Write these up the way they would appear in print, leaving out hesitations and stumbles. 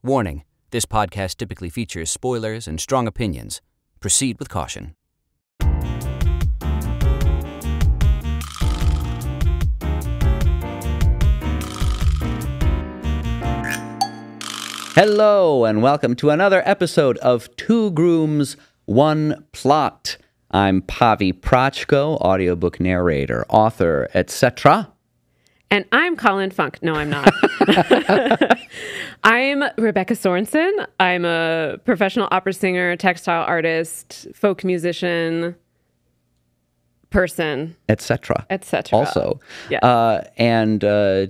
Warning, this podcast typically features spoilers and strong opinions. Proceed with caution. Hello, and welcome to another episode of Two Grooms, One Plot. I'm Pavi Proczko, audiobook narrator, author, etc. And I'm Colin Funk. No, I'm not. I'm Rebecca Sorensen. I'm a professional opera singer, textile artist, folk musician, person, etc. etc. Also. Yeah. And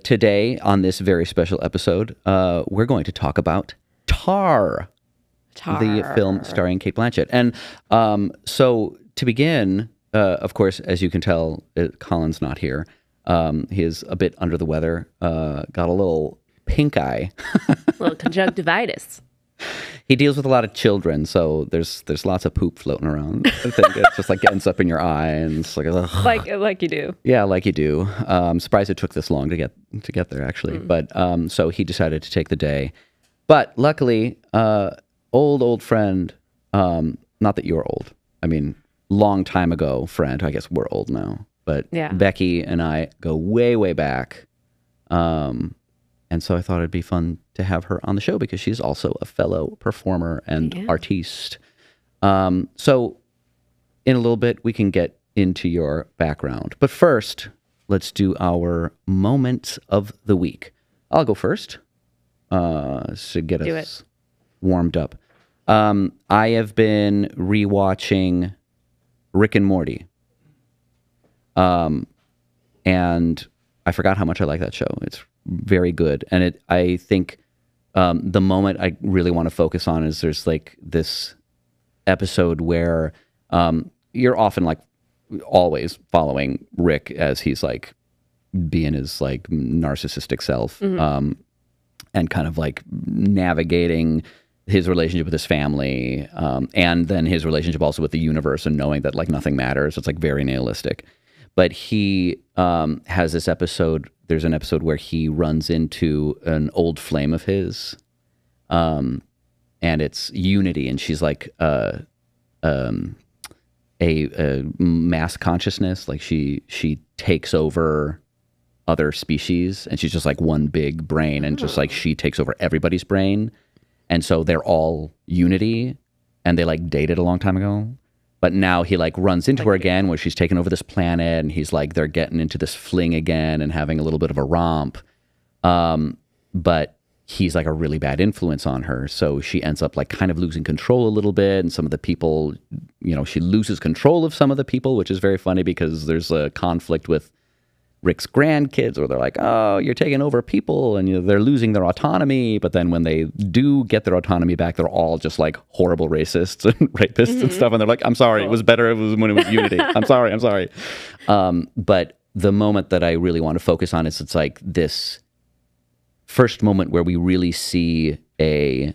today, on this very special episode, we're going to talk about Tar. The film starring Cate Blanchett. And so to begin, of course, as you can tell, Colin's not here. He is a bit under the weather, got a little pink eye. A little conjunctivitis. He deals with a lot of children, so there's lots of poop floating around. I think it's just like ends up in your eye, and it's like, ugh. like you do. Yeah, like you do. I'm surprised it took this long to get there, actually. But so he decided to take the day. But luckily, old friend, not that you're old. I mean, long time ago friend. I guess we're old now. But yeah. Becky and I go way, way back. And so I thought it'd be fun to have her on the show because she's also a fellow performer and artiste. So in a little bit, we can get into your background. But first, let's do our moments of the week. I'll go first to get us warmed up. I have been rewatching Rick and Morty. And I forgot how much I like that show. It's very good. And I think, the moment I really want to focus on is there's like this episode where, you're often like always following Rick as he's like being his like narcissistic self, and kind of like navigating his relationship with his family, and then his relationship also with the universe and knowing that like nothing matters. It's like very nihilistic. But he has this episode, there's an episode where he runs into an old flame of his, and it's Unity, and she's like a mass consciousness, like she takes over other species, and she's just like one big brain, and just like she takes over everybody's brain, and so they're all Unity, and they like dated a long time ago. But now he like runs into her again where she's taken over this planet, and he's like, they're getting into this fling again and having a little bit of a romp. But he's like a really bad influence on her. So she ends up like kind of losing control a little bit. And some of the people, you know, she loses control of some of the people, which is very funny because there's a conflict with Rick's grandkids where they're like, oh, you're taking over people, and they're losing their autonomy. But then when they do get their autonomy back, they're all just like horrible racists and rapists and stuff. And they're like, I'm sorry, it was better when it was Unity. I'm sorry. But the moment that I really want to focus on is it's like this first moment where we really see a,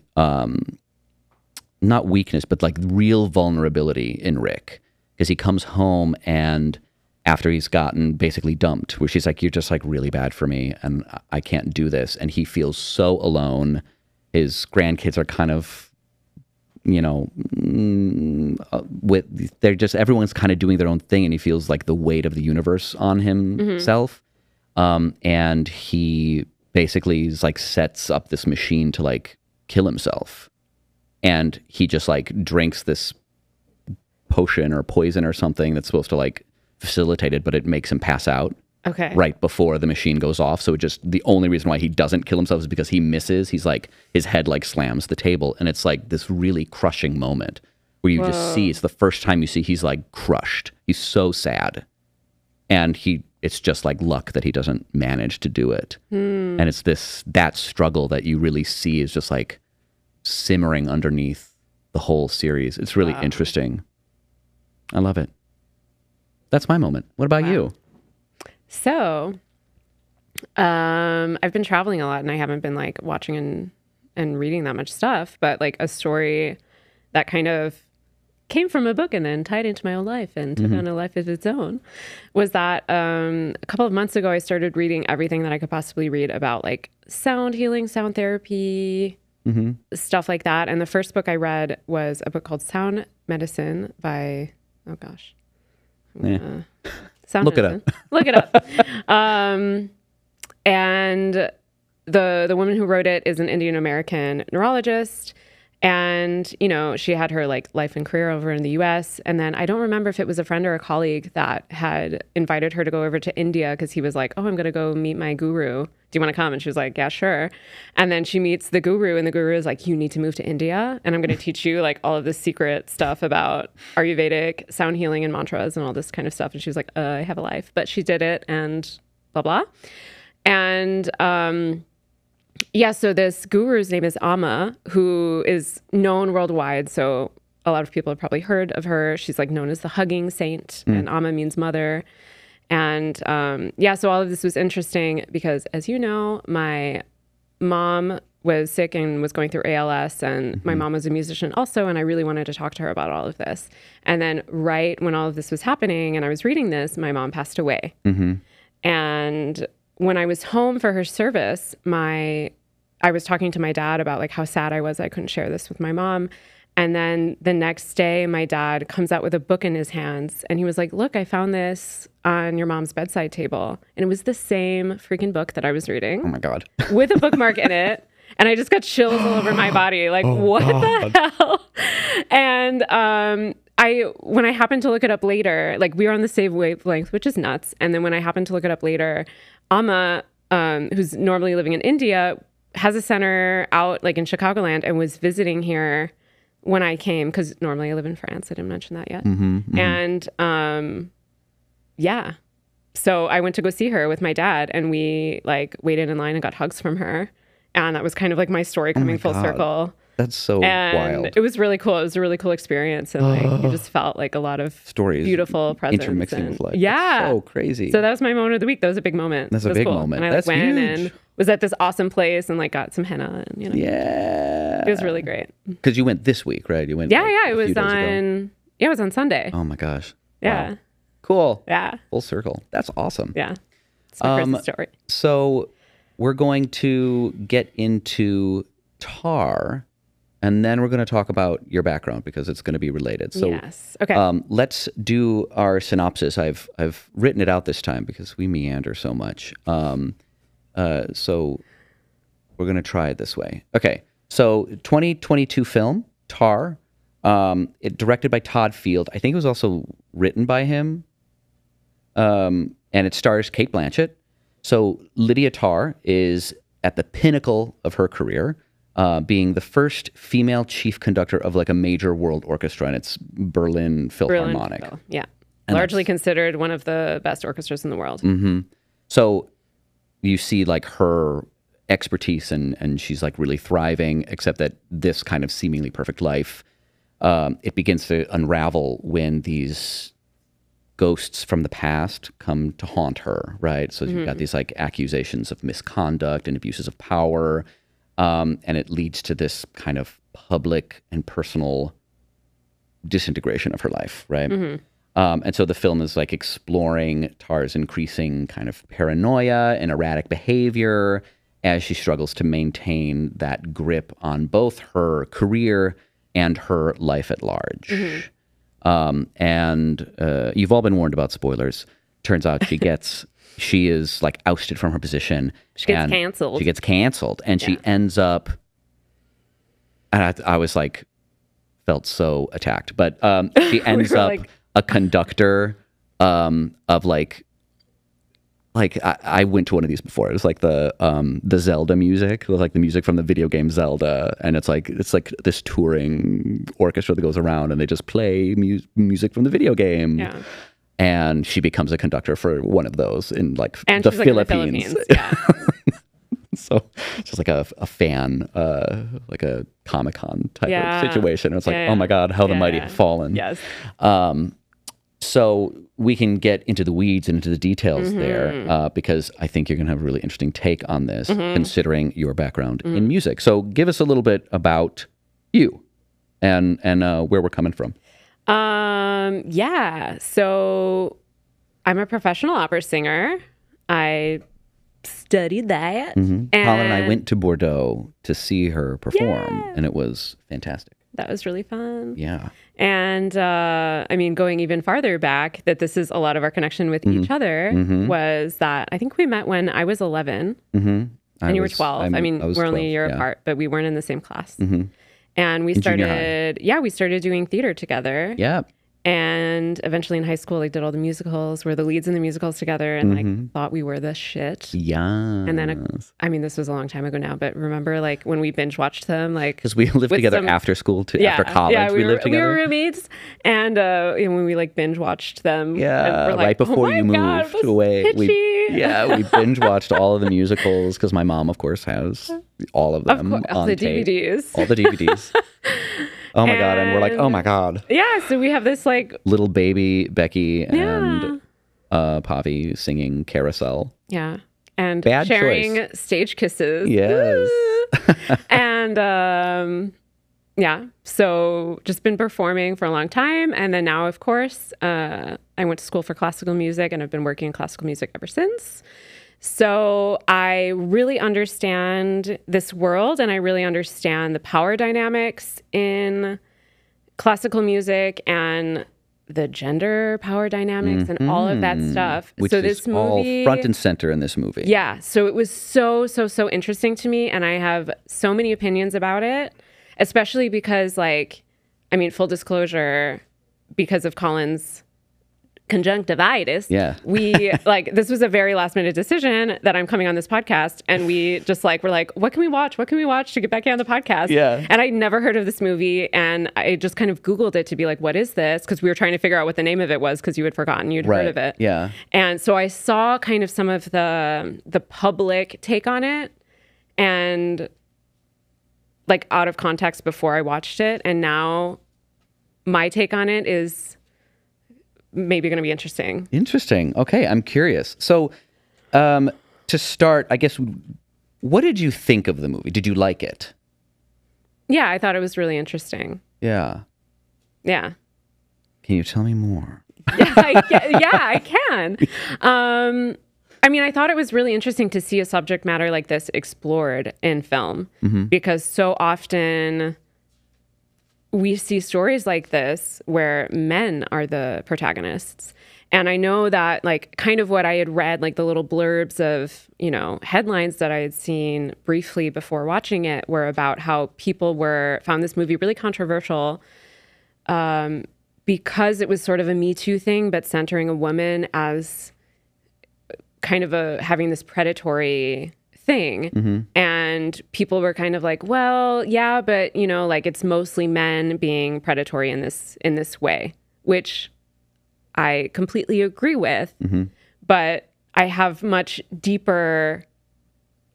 not weakness, but like real vulnerability in Rick. Because he comes home and after he's gotten basically dumped, where she's like, you're just like really bad for me and I can't do this. And he feels so alone. His grandkids are kind of, you know, they're just, everyone's kind of doing their own thing, and he feels like the weight of the universe on himself. And he basically is like sets up this machine to like kill himself. And he just like drinks this potion or poison or something that's supposed to like facilitate it, but it makes him pass out right before the machine goes off. So it just, the only reason why he doesn't kill himself is because he misses. He's like, his head like slams the table, and it's like this really crushing moment where you just see, it's the first time you see he's like crushed. He's so sad, and it's just like luck that he doesn't manage to do it. And it's that struggle that you really see is just like simmering underneath the whole series. It's really interesting. I love it. That's my moment. What about you? So, I've been traveling a lot, and I haven't been like watching and reading that much stuff, but like a story that kind of came from a book and then tied into my own life and took on a life of its own was that a couple of months ago, I started reading everything that I could possibly read about like sound healing, sound therapy, stuff like that. And the first book I read was a book called Sound Medicine by, oh gosh. Sound Look Medicine. it up. Look it up. And the woman who wrote it is an Indian American neurologist. And, you know, she had her like life and career over in the US. And then I don't remember if it was a friend or a colleague that had invited her to go over to India because he was like, oh, I'm going to go meet my guru. Do you want to come? And she was like, yeah, sure. And then she meets the guru, and the guru is like, you need to move to India. And I'm going to teach you like all of this secret stuff about Ayurvedic sound healing and mantras and all this kind of stuff. And she was like, I have a life. But she did it and blah, blah. And, yeah, so this guru's name is Amma, who is known worldwide. So a lot of people have probably heard of her. She's like known as the hugging saint, and Amma means mother. And yeah, so all of this was interesting because, as you know, my mom was sick and was going through ALS, and my mom was a musician also, and I really wanted to talk to her about all of this. And then right when all of this was happening and I was reading this, my mom passed away. And when I was home for her service, I was talking to my dad about like how sad I was I couldn't share this with my mom. And then the next day, my dad comes out with a book in his hands, and he was like, look, I found this on your mom's bedside table. And it was the same freaking book that I was reading. Oh my God. With a bookmark in it. And I just got chills all over my body. Like, what the hell? And when I happened to look it up later, like we were on the same wavelength, which is nuts. And then when I happened to look it up later, Amma, who's normally living in India, has a center out like in Chicagoland and was visiting here when I came, because normally I live in France. I didn't mention that yet. And yeah, so I went to go see her with my dad, and we like waited in line and got hugs from her. And that was kind of like my story coming full circle. That's so and wild. It was really cool. It was a really cool experience. And like you just felt like a lot of stories, beautiful presence. Intermixing with life. Yeah. That's so crazy. So that was my moment of the week. That was a big moment. That's a big cool. moment. And I That's went huge. and was at this awesome place and like got some henna and, you know. Yeah. It was really great. Because you went this week, right? You went. Yeah, like, yeah. It was it was on Sunday. Oh my gosh. Yeah. Wow. Cool. Yeah. Full circle. That's awesome. Yeah. It's my first story. So we're going to get into Tar, and then we're going to talk about your background because it's going to be related. So yes. Okay. Let's do our synopsis. I've written it out this time because we meander so much. So we're going to try it this way. Okay. So 2022 film, Tar, it directed by Todd Field. I think it was also written by him. And it stars Cate Blanchett. So Lydia Tar is at the pinnacle of her career, being the first female chief conductor of like a major world orchestra, and it's Berlin Philharmonic. Yeah. And largely considered one of the best orchestras in the world. So you see like her expertise, and she's like really thriving, except that this kind of seemingly perfect life, it begins to unravel when these ghosts from the past come to haunt her, right? So you've got these like accusations of misconduct and abuses of power, and it leads to this kind of public and personal disintegration of her life, right? And so the film is like exploring Tar's increasing kind of paranoia and erratic behavior as she struggles to maintain that grip on both her career and her life at large. And you've all been warned about spoilers. Turns out she is like ousted from her position. She gets canceled. She gets canceled, and she ends up. And I was like, felt so attacked, but she ends up like a conductor of like I went to one of these before. It was like the Zelda music, like the music from the video game Zelda, and it's like this touring orchestra that goes around and they just play music from the video game. Yeah. And she becomes a conductor for one of those in like the Philippines. Yeah. So it's just like a fan, like a Comic-Con type of situation. And it's like, oh my God, how the mighty have fallen. Yes. So we can get into the weeds and into the details there, because I think you're going to have a really interesting take on this, considering your background in music. So give us a little bit about you and where we're coming from. Yeah. So I'm a professional opera singer. I studied that. Colin and I went to Bordeaux to see her perform, and it was fantastic. That was really fun. Yeah. And I mean, going even farther back, that this is a lot of our connection with each other, was that I think we met when I was 11 and you were 12. I mean, we're only a year apart, but we weren't in the same class. And we started, we started doing theater together. Yeah. And eventually in high school, like did all the musicals, were the leads in the musicals together, and like thought we were the shit. Yeah. And then, I mean, this was a long time ago now, but remember like when we binge watched them, like because we lived together after school, after college, we lived together. We were roommates, and when we like binge watched them, yeah, we're like, right before you moved away, we binge watched all of the musicals because my mom, of course, has all of them on the tape. DVDs, all the DVDs. Oh my God. And we're like, oh my God. Yeah. So we have this like little baby Becky and Pavi singing Carousel. Yeah. And Bad sharing choice. Stage kisses. Yes. And so just been performing for a long time. And then now, of course, I went to school for classical music and I've been working in classical music ever since. So I really understand this world, and I really understand the power dynamics in classical music and the gender power dynamics and all of that stuff. Which so is this movie, all front and center in this movie. Yeah. So it was so interesting to me, and I have so many opinions about it, especially because, like, I mean, full disclosure, because of Colin's conjunctivitis. Yeah. We like, this was a very last minute decision that I'm coming on this podcast, and we just like, we're like, what can we watch? What can we watch to get back on the podcast? Yeah. And I'd never heard of this movie, and I just kind of Googled it to be like, what is this? Because we were trying to figure out what the name of it was, because you had forgotten you'd heard of it. Yeah. And so I saw kind of some of the public take on it, and like out of context before I watched it, and now my take on it is maybe going to be interesting. Interesting. Okay, I'm curious. So, to start, I guess, what did you think of the movie? Did you like it? Yeah, I thought it was really interesting. Yeah. Yeah. Can you tell me more? I can. I mean, I thought it was really interesting to see a subject matter like this explored in film, because so often we see stories like this where men are the protagonists. And I know that, like, kind of what I had read, like the little blurbs of, you know, headlines that I had seen briefly before watching it were about how people found this movie really controversial because it was sort of a Me Too thing, but centering a woman as kind of having this predatory thing. And people were kind of like, well, yeah, but, you know, like, it's mostly men being predatory in this way, which I completely agree with. But I have much deeper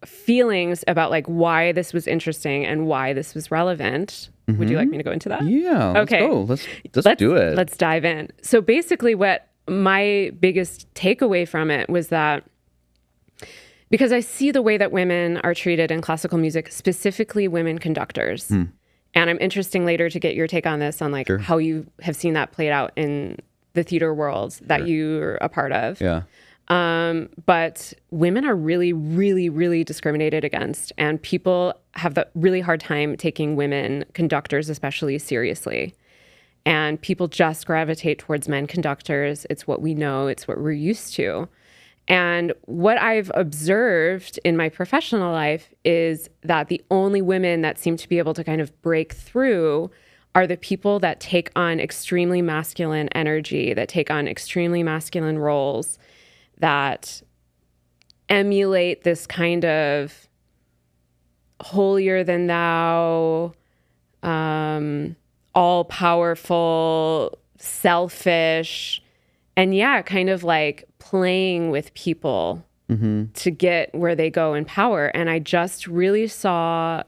feelings about, like, why this was interesting and why this was relevant. Would you like me to go into that? Yeah. Okay. Let's do it. Let's dive in. So basically what my biggest takeaway from it was that, because I see the way that women are treated in classical music, specifically women conductors. And I'm interested later to get your take on this, on like how you have seen that played out in the theater world that you're a part of. Yeah. But women are really, really, really discriminated against. And people have the really hard time taking women conductors, especially, seriously. And people just gravitate towards men conductors. It's what we know. It's what we're used to. And what I've observed in my professional life is that the only women that seem to be able to kind of break through are the people that take on extremely masculine energy, that take on extremely masculine roles, that emulate this kind of holier than thou, all powerful, selfish, and kind of like playing with people to get where they go in power. And I just really saw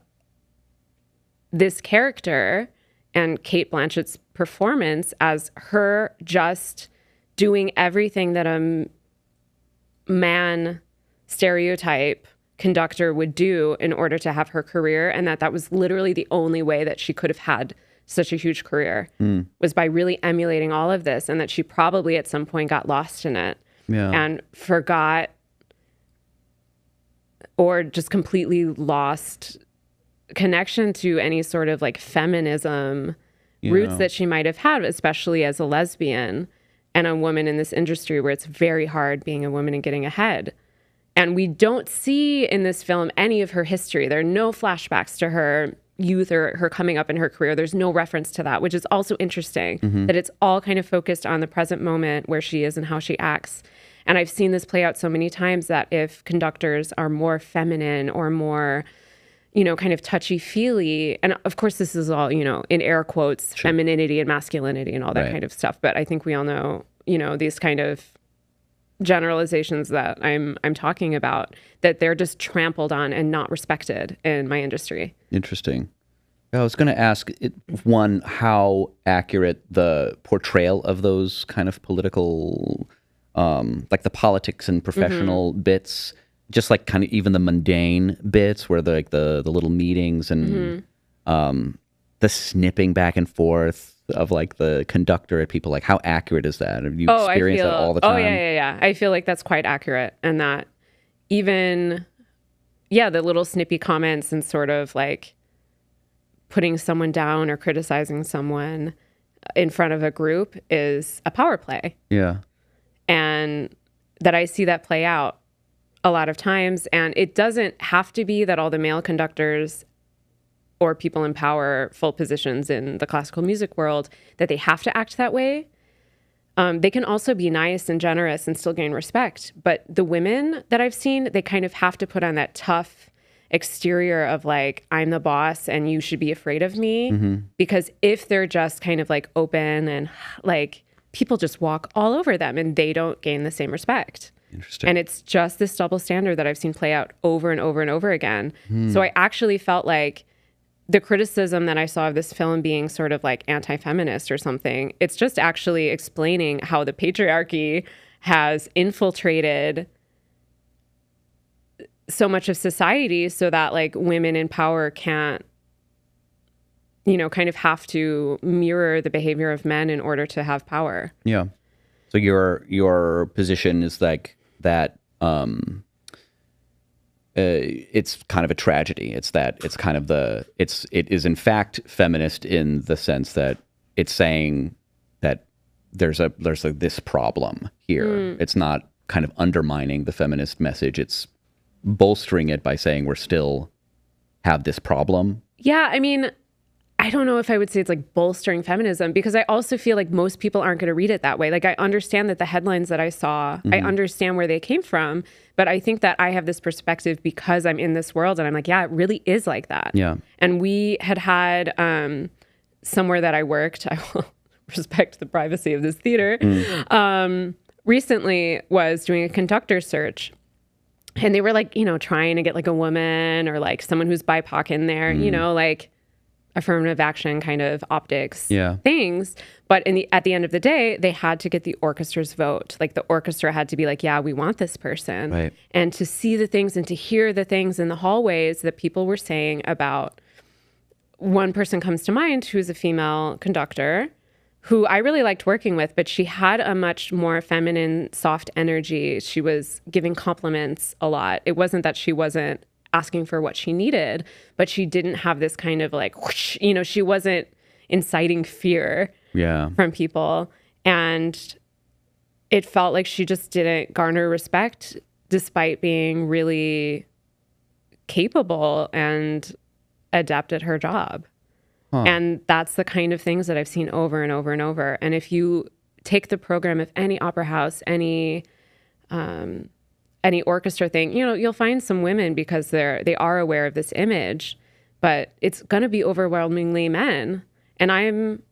this character and Cate Blanchett's performance as her just doing everything that a man stereotype conductor would do in order to have her career, and that was literally the only way that she could have had such a huge career was by really emulating all of this, and that she probably at some point got lost in it and forgot or just completely lost connection to any sort of like feminism roots that she might have had, especially as a lesbian and a woman in this industry where it's very hard being a woman and getting ahead. And we don't see in this film any of her history. There are no flashbacks to her youth or her coming up in her career. There's no reference to that, which is also interesting, that it's all kind of focused on the present moment where she is and how she acts. And I've seen this play out so many times that if conductors are more feminine or more, you know, kind of touchy-feely, and of course this is all, you know, in air quotes, femininity and masculinity and all that kind of stuff. But I think we all know, you know, these kind of generalizations that I'm talking about, that they're just trampled on and not respected in my industry. Interesting. I was going to ask, one, how accurate the portrayal of those kind of political, like the politics and professional bits, just like kind of even the mundane bits where the little meetings and the snipping back and forth of like the conductor at people, like how accurate is that? Have you experienced that all the time? Oh yeah. I feel like that's quite accurate, and that even the little snippy comments and sort of like putting someone down or criticizing someone in front of a group is a power play. Yeah. And that I see that play out a lot of times, and it doesn't have to be that all the male conductors or people in power, full positions in the classical music world, that they have to act that way. They can also be nice and generous and still gain respect. But the women that I've seen, they kind of have to put on that tough exterior of like, I'm the boss and you should be afraid of me. Because if they're just kind of like open and like, people just walk all over them and they don't gain the same respect. Interesting. And it's just this double standard that I've seen play out over and over and over again. So I actually felt like the criticism that I saw of this film being sort of like anti-feminist or something, it's just actually explaining how the patriarchy has infiltrated so much of society so that like women in power can't, you know, kind of have to mirror the behavior of men in order to have power. Yeah. So your position is like that it's kind of a tragedy. It's that it's kind of it is in fact feminist in the sense that it's saying that there's this problem here. It's not kind of undermining the feminist message. It's bolstering it by saying we're still have this problem. Yeah, I mean, I don't know if I would say it's like bolstering feminism, because I also feel like most people aren't going to read it that way. Like I understand that the headlines that I saw, I understand where they came from, but I think that I have this perspective because I'm in this world and I'm like, yeah, it really is like that. Yeah. And we had somewhere that I worked, I will respect the privacy of this theater, recently was doing a conductor search. And they were like, you know, trying to get like a woman or like someone who's BIPOC in there, you know, like affirmative action kind of optics things. But at the end of the day, they had to get the orchestra's vote. Like the orchestra had to be like, yeah, we want this person. Right. And to see the things and to hear the things in the hallways that people were saying about, one person comes to mind who's a female conductor who I really liked working with, but she had a much more feminine, soft energy. She was giving compliments a lot. It wasn't that she wasn't asking for what she needed, but she didn't have this kind of like, whoosh, you know, she wasn't inciting fear from people. And it felt like she just didn't garner respect despite being really capable and adept at her job. And that's the kind of things that I've seen over and over and over. And if you take the program of any opera house, any orchestra thing, you know, you'll find some women because they are aware of this image, but it's going to be overwhelmingly men. And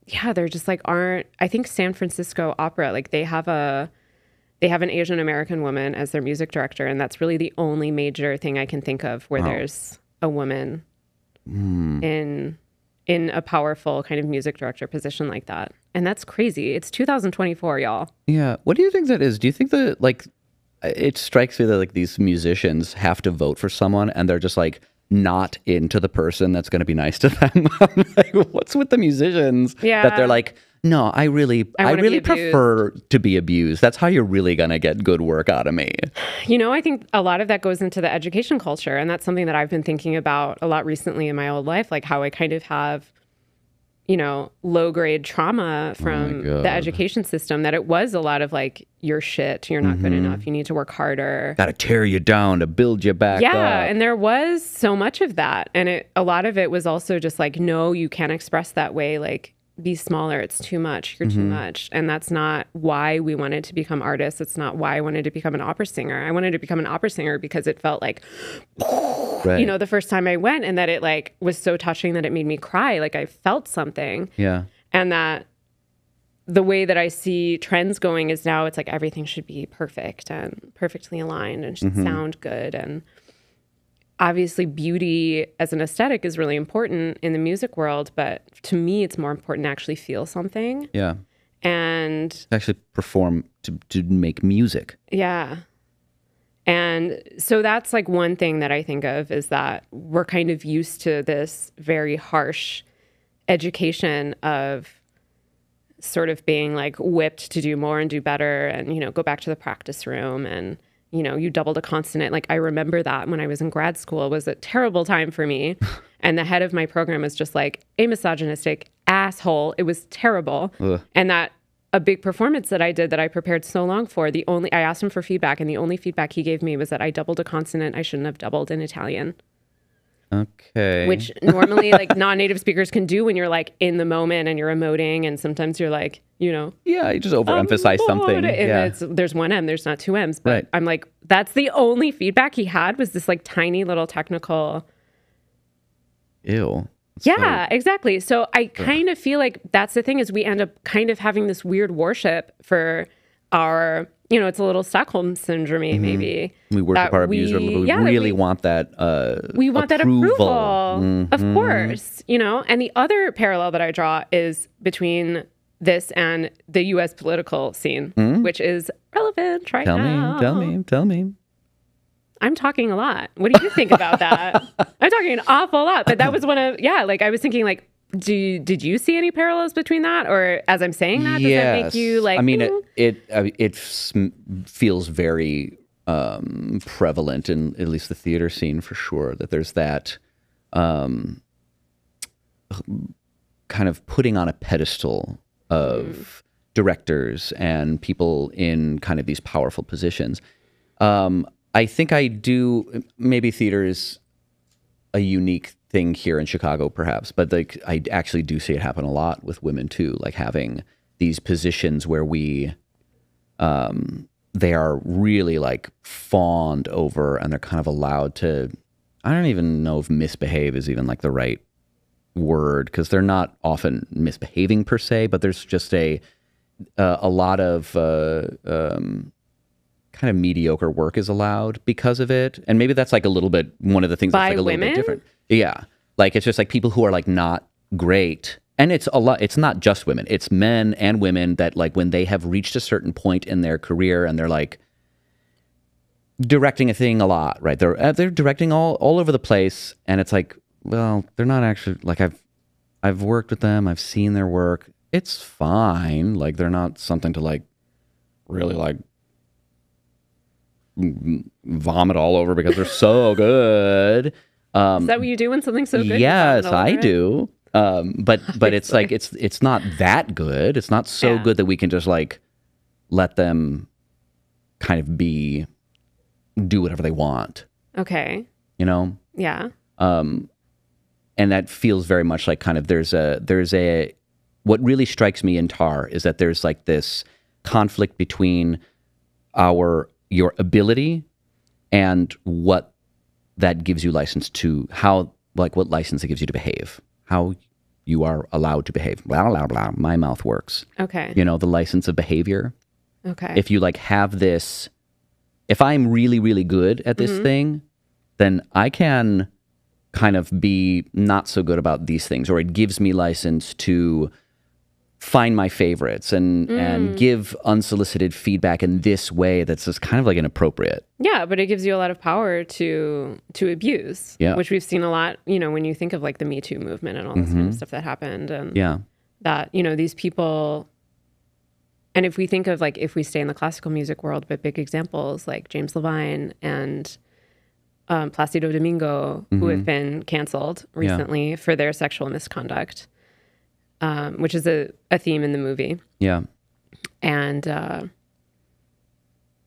they're just like, I think San Francisco Opera, like they have an Asian American woman as their music director. And that's really the only major thing I can think of where there's a woman in a powerful kind of music director position like that. And that's crazy. It's 2024, y'all. Yeah. What do you think that is? Do you think that, like, it strikes me that, like, these musicians have to vote for someone and they're just, like, not into the person that's going to be nice to them? Like, what's with the musicians that they're like, No, I really prefer to be abused. That's how you're really going to get good work out of me. You know, I think a lot of that goes into the education culture. And that's something that I've been thinking about a lot recently in my old life, like how I kind of have, you know, low grade trauma from the education system, that it was a lot of like, you're shit, you're not good enough, you need to work harder. Got to tear you down to build you back up. Yeah, and there was so much of that. And a lot of it was also just like, no, you can't express that way. Like, be smaller, it's too much, you're too much. And that's not why we wanted to become artists. It's not why I wanted to become an opera singer. I wanted to become an opera singer because it felt like, you know, the first time I went, and that it like was so touching that it made me cry. Like I felt something. Yeah. And that the way that I see trends going is now it's like everything should be perfect and perfectly aligned and should sound good. And obviously beauty as an aesthetic is really important in the music world, but to me it's more important to actually feel something. Yeah. And actually perform to make music. Yeah. And so that's like one thing that I think of, is that we're kind of used to this very harsh education of sort of being like whipped to do more and do better and, you know, go back to the practice room, and you know, you doubled a consonant. Like I remember that when I was in grad school, it was a terrible time for me. And the head of my program was just like a misogynistic asshole. It was terrible. Ugh. And that a big performance that I did that I prepared so long for, I asked him for feedback, and the only feedback he gave me was that I doubled a consonant I shouldn't have doubled in Italian. Okay. Which normally like non-native speakers can do when you're like in the moment and you're emoting, and sometimes you're like, you know. Yeah, you just overemphasize something. And there's one M, there's not two M's. But right. I'm like, that's the only feedback he had, was this like tiny little technical. Ew. Yeah, exactly. So I kind of feel like that's the thing, is we end up kind of having this weird worship for our, you know, it's a little Stockholm syndrome, maybe. We worship our abuser. We really want that we want approval. That approval, of course, you know. And the other parallel that I draw is between this and the U.S. political scene, which is relevant right now. Tell me. I'm talking a lot. What do you think about that? I'm talking an awful lot. But that was one of, like I was thinking like, did you see any parallels between that? Or as I'm saying that, does that make you like... I mean, it feels very prevalent in at least the theater scene for sure, that there's that kind of putting on a pedestal of directors and people in kind of these powerful positions. I think I do, maybe theater is a unique thing here in Chicago perhaps, but like I actually do see it happen a lot with women too, like having these positions where they are really like fawned over, and they're kind of allowed to, I don't even know if misbehave is even like the right word, because they're not often misbehaving per se, but there's just a lot of kind of mediocre work is allowed because of it. And maybe that's like a little bit one of the things that's like a little bit different. Yeah. Like it's just like people who are like not great. And it's a lot, it's not just women, it's men and women that like when they have reached a certain point in their career and they're like directing a thing a lot, right? They're directing all over the place, and it's like, well, they're not actually like I've worked with them, I've seen their work. It's fine. Like they're not something to like really like vomit all over because they're so good. Is that what you do when something's so good? Yes, I do. But it's like it's not that good. It's not so good that we can just like let them kind of do whatever they want. Okay. You know? Yeah. And that feels very much like kind of there's a what really strikes me in Tar is that there's like this conflict between your ability and what that gives you license to, how, like what license it gives you to behave, how you are allowed to behave. Blah, blah, blah. My mouth works. Okay. You know, the license of behavior. Okay. If you like have this, if I'm really, really good at this thing, then I can kind of be not so good about these things, or it gives me license to find my favorites and give unsolicited feedback in this way that's just kind of like inappropriate. Yeah, but it gives you a lot of power to abuse, which we've seen a lot, you know, when you think of like the Me Too movement and all this kind of stuff that happened. And that, you know, these people, and if we think of like, if we stay in the classical music world, but big examples like James Levine and Placido Domingo, who have been canceled recently for their sexual misconduct, which is a theme in the movie. Yeah. And,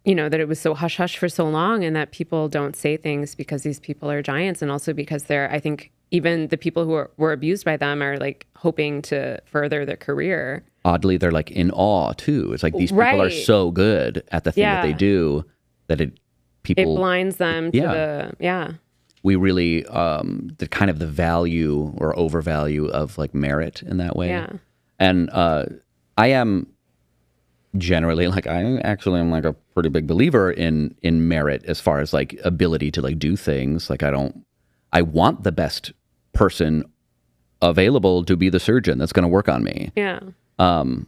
you know, that it was so hush hush for so long, and that people don't say things because these people are giants, and also because they're, I think, even the people who were abused by them are like hoping to further their career. Oddly, they're like in awe too. It's like these people are so good at the thing that they do that it blinds them to we really the kind of the value or overvalue of like merit in that way. Yeah. And I am generally like I'm like a pretty big believer in merit as far as like ability to like do things. Like I want the best person available to be the surgeon that's going to work on me. Yeah. But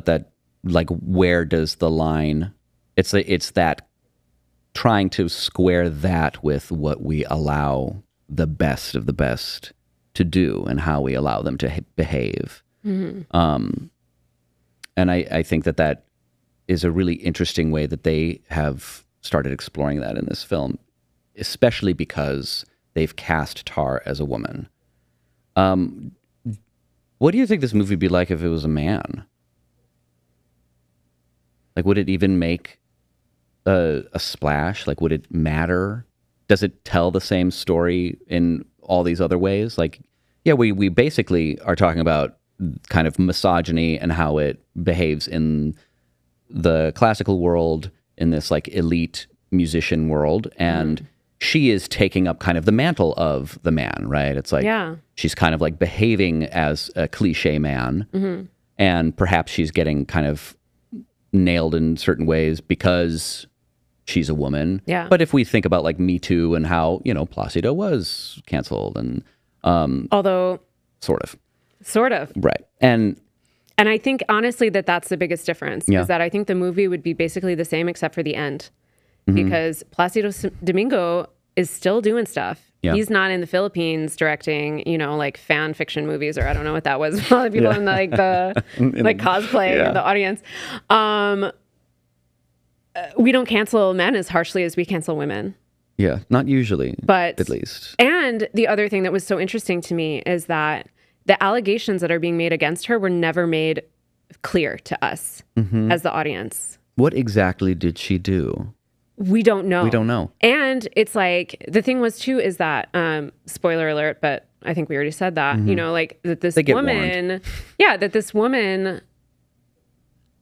that, like, where does the line? It's that trying to square that with what we allow the best of the best to do and how we allow them to behave. And I think that is a really interesting way that they have started exploring that in this film, especially because they've cast Tar as a woman. What do you think this movie would be like if it was a man? Like, would it even make a splash? Like, would it matter? Does it tell the same story in all these other ways? Like, yeah, we basically are talking about kind of misogyny and how it behaves in the classical world, in this like elite musician world, and she is taking up kind of the mantle of the man, right? It's like she's kind of like behaving as a cliche man, and perhaps she's getting kind of nailed in certain ways because she's a woman. Yeah. But if we think about like Me Too and how, you know, Placido was canceled and although sort of right. And I think honestly that's the biggest difference is that I think the movie would be basically the same except for the end, because Placido Domingo is still doing stuff. Yeah. He's not in the Philippines directing, you know, like fan fiction movies, or I don't know what that was. All the people in the, like the like cosplay in the audience. We don't cancel men as harshly as we cancel women. Yeah, not usually, but at least. And the other thing that was so interesting to me is that the allegations that are being made against her were never made clear to us as the audience. What exactly did she do? We don't know. We don't know. And it's like, the thing was too, is that, spoiler alert, but I think we already said that, you know, like that this woman, that this woman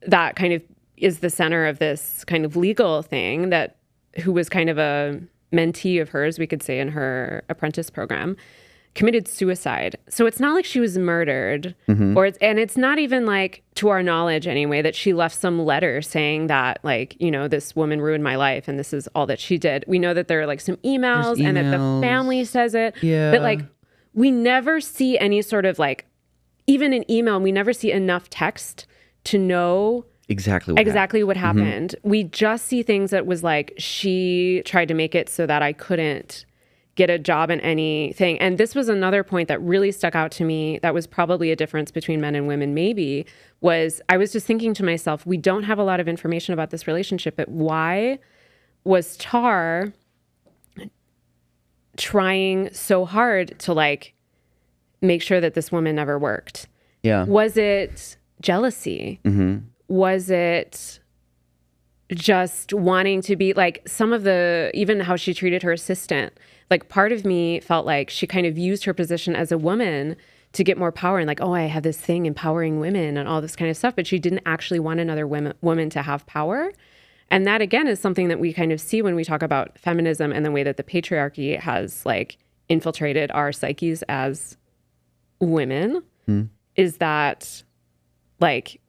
that kind of is the center of this kind of legal thing, that who was kind of a mentee of hers, we could say, in her apprentice program, committed suicide. So it's not like she was murdered, and it's not even like, to our knowledge anyway, that she left some letter saying that, like, you know, this woman ruined my life and this is all that she did. We know that there are like some emails and that the family says it, but like we never see any sort of like, even in email, we never see enough text to know exactly what happened. We just see things that was like, she tried to make it so that I couldn't get a job in anything. And this was another point that really stuck out to me, that was probably a difference between men and women maybe, was I was just thinking to myself, we don't have a lot of information about this relationship, but why was Tar trying so hard to like make sure that this woman never worked? Yeah. Was it jealousy? Was it just wanting to be like, some of the, even how she treated her assistant, like part of me felt like she kind of used her position as a woman to get more power, and like, oh, I have this thing empowering women and all this kind of stuff, but she didn't actually want another woman to have power. And that again is something that we kind of see when we talk about feminism and the way that the patriarchy has like infiltrated our psyches as women, is that like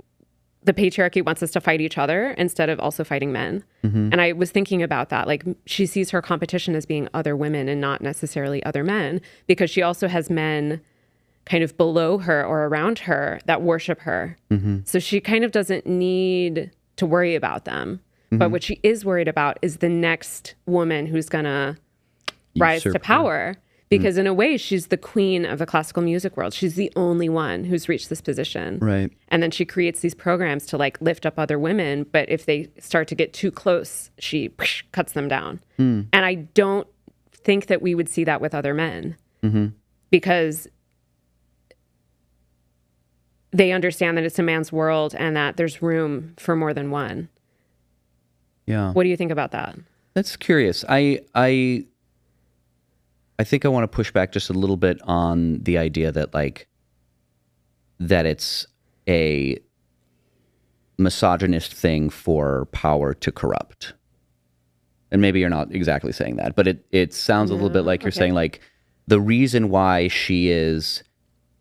the patriarchy wants us to fight each other instead of also fighting men. And I was thinking about that. Like, she sees her competition as being other women and not necessarily other men, because she also has men kind of below her or around her that worship her. So she kind of doesn't need to worry about them. But what she is worried about is the next woman who's going to rise to power. Because in a way, she's the queen of the classical music world. She's the only one who's reached this position. Right. And then she creates these programs to like lift up other women. But if they start to get too close, she cuts them down. And I don't think that we would see that with other men because they understand that it's a man's world and that there's room for more than one. Yeah. What do you think about that? That's curious. I think I want to push back just a little bit on the idea that like that it's a misogynist thing for power to corrupt. And maybe you're not exactly saying that, but it sounds a little bit like you're saying like the reason why she is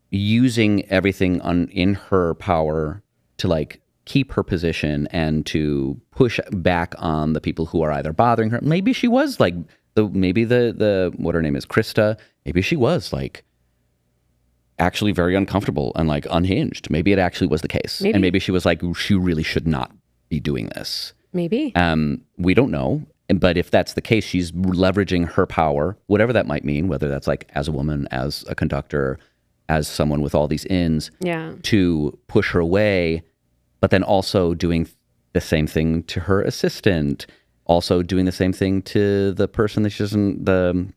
using everything in her power to like keep her position and to push back on the people who are either bothering her. Maybe she was like maybe the what her name is, Krista, maybe she was like actually very uncomfortable and like unhinged. Maybe it actually was the case. And maybe she was like, she really should not be doing this. Maybe. We don't know. But if that's the case, she's leveraging her power, whatever that might mean, whether that's like as a woman, as a conductor, as someone with all these ins, to push her away, but then also doing the same thing to her assistant, also doing the same thing to the person that she doesn't, the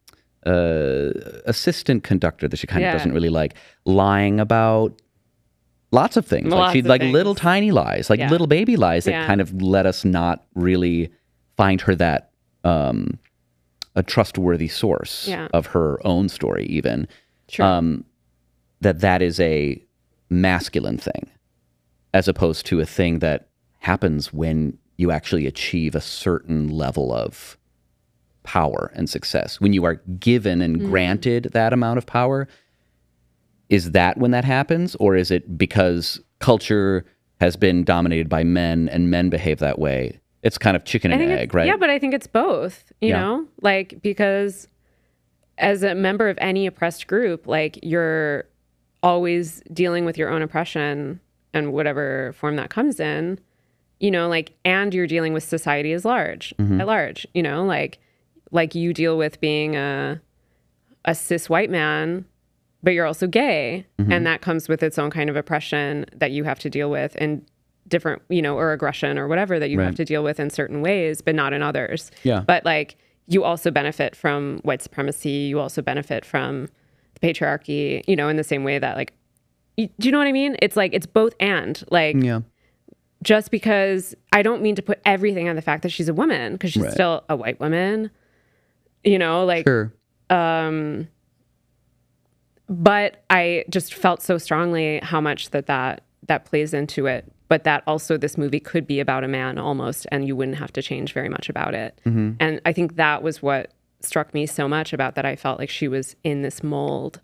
assistant conductor that she kind of doesn't really like, lying about lots of things. Like she'd like little tiny lies, like little baby lies that kind of let us not really find her that a trustworthy source of her own story even. That is a masculine thing as opposed to a thing that happens when you actually achieve a certain level of power and success. When you are given and granted that amount of power, is that when that happens? Or is it because culture has been dominated by men and men behave that way? It's kind of chicken and egg, right? Yeah, but I think it's both, you know? Like, because as a member of any oppressed group, like you're always dealing with your own oppression and whatever form that comes in, you know, like, and you're dealing with society at large, you know, like you deal with being a cis white man, but you're also gay. And that comes with its own kind of oppression that you have to deal with and different, you know, or aggression or whatever that you have to deal with in certain ways, but not in others. But like, you also benefit from white supremacy. You also benefit from the patriarchy, you know, in the same way that like, do you know what I mean? It's like, it's both and like, just because I don't mean to put everything on the fact that she's a woman, because she's still a white woman, you know, like, but I just felt so strongly how much that plays into it. But that also this movie could be about a man almost, and you wouldn't have to change very much about it. And I think that was what struck me so much about that. I felt like she was in this mold.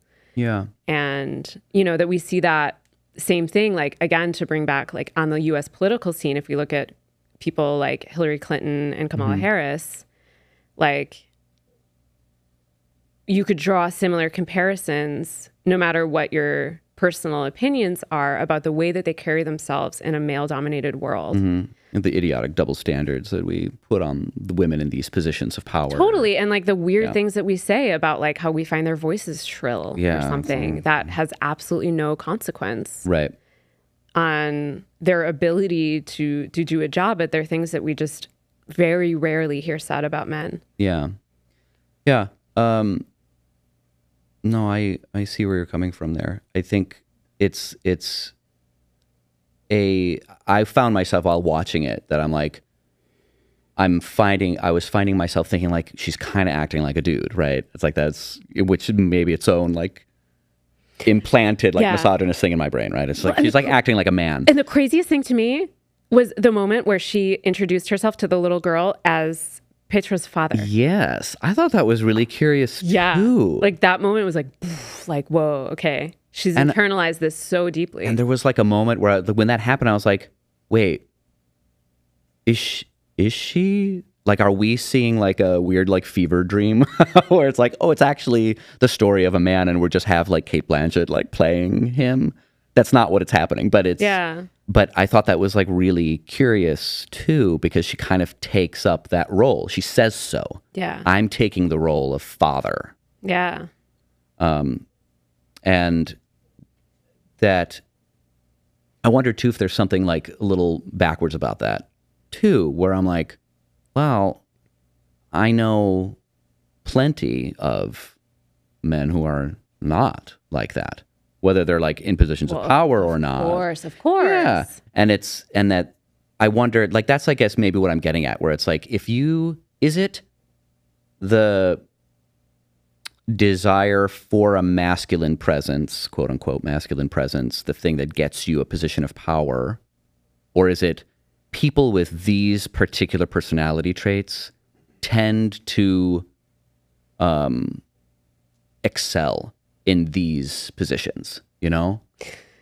And, you know, that we see that same thing, like, again, to bring back, like, on the U.S. political scene, if we look at people like Hillary Clinton and Kamala Harris, like, you could draw similar comparisons no matter what your personal opinions are about the way that they carry themselves in a male-dominated world. And the idiotic double standards that we put on the women in these positions of power. Totally. And like the weird things that we say about like how we find their voices shrill or something that has absolutely no consequence on their ability to do a job. But they're things that we just very rarely hear said about men. No, I see where you're coming from there. I think I found myself while watching it that I'm like, I was finding myself thinking like, she's kind of acting like a dude, right? It's like which maybe its own like implanted like misogynist thing in my brain, right? It's like, she's like acting like a man. And the craziest thing to me was the moment where she introduced herself to the little girl as Petra's father. Yes. I thought that was really curious too. Like that moment was like, whoa, okay. She's internalized this so deeply. And there was like a moment where when that happened, I was like, wait, is she like, are we seeing like a weird like fever dream where it's like, oh, it's actually the story of a man and we just have like Cate Blanchett like playing him? That's not what it's happening, but it's But I thought that was like really curious too, because she kind of takes up that role. She says so. I'm taking the role of father. And that I wonder too if there's something like a little backwards about that too, where I'm like, well, I know plenty of men who are not like that, whether they're like in positions of power or not. Of course. Yeah. And that I wonder, like, that's, I guess, maybe what I'm getting at, where it's like, is it the desire for a masculine presence, quote unquote masculine presence, the thing that gets you a position of power? Or is it people with these particular personality traits tend to excel in these positions? You know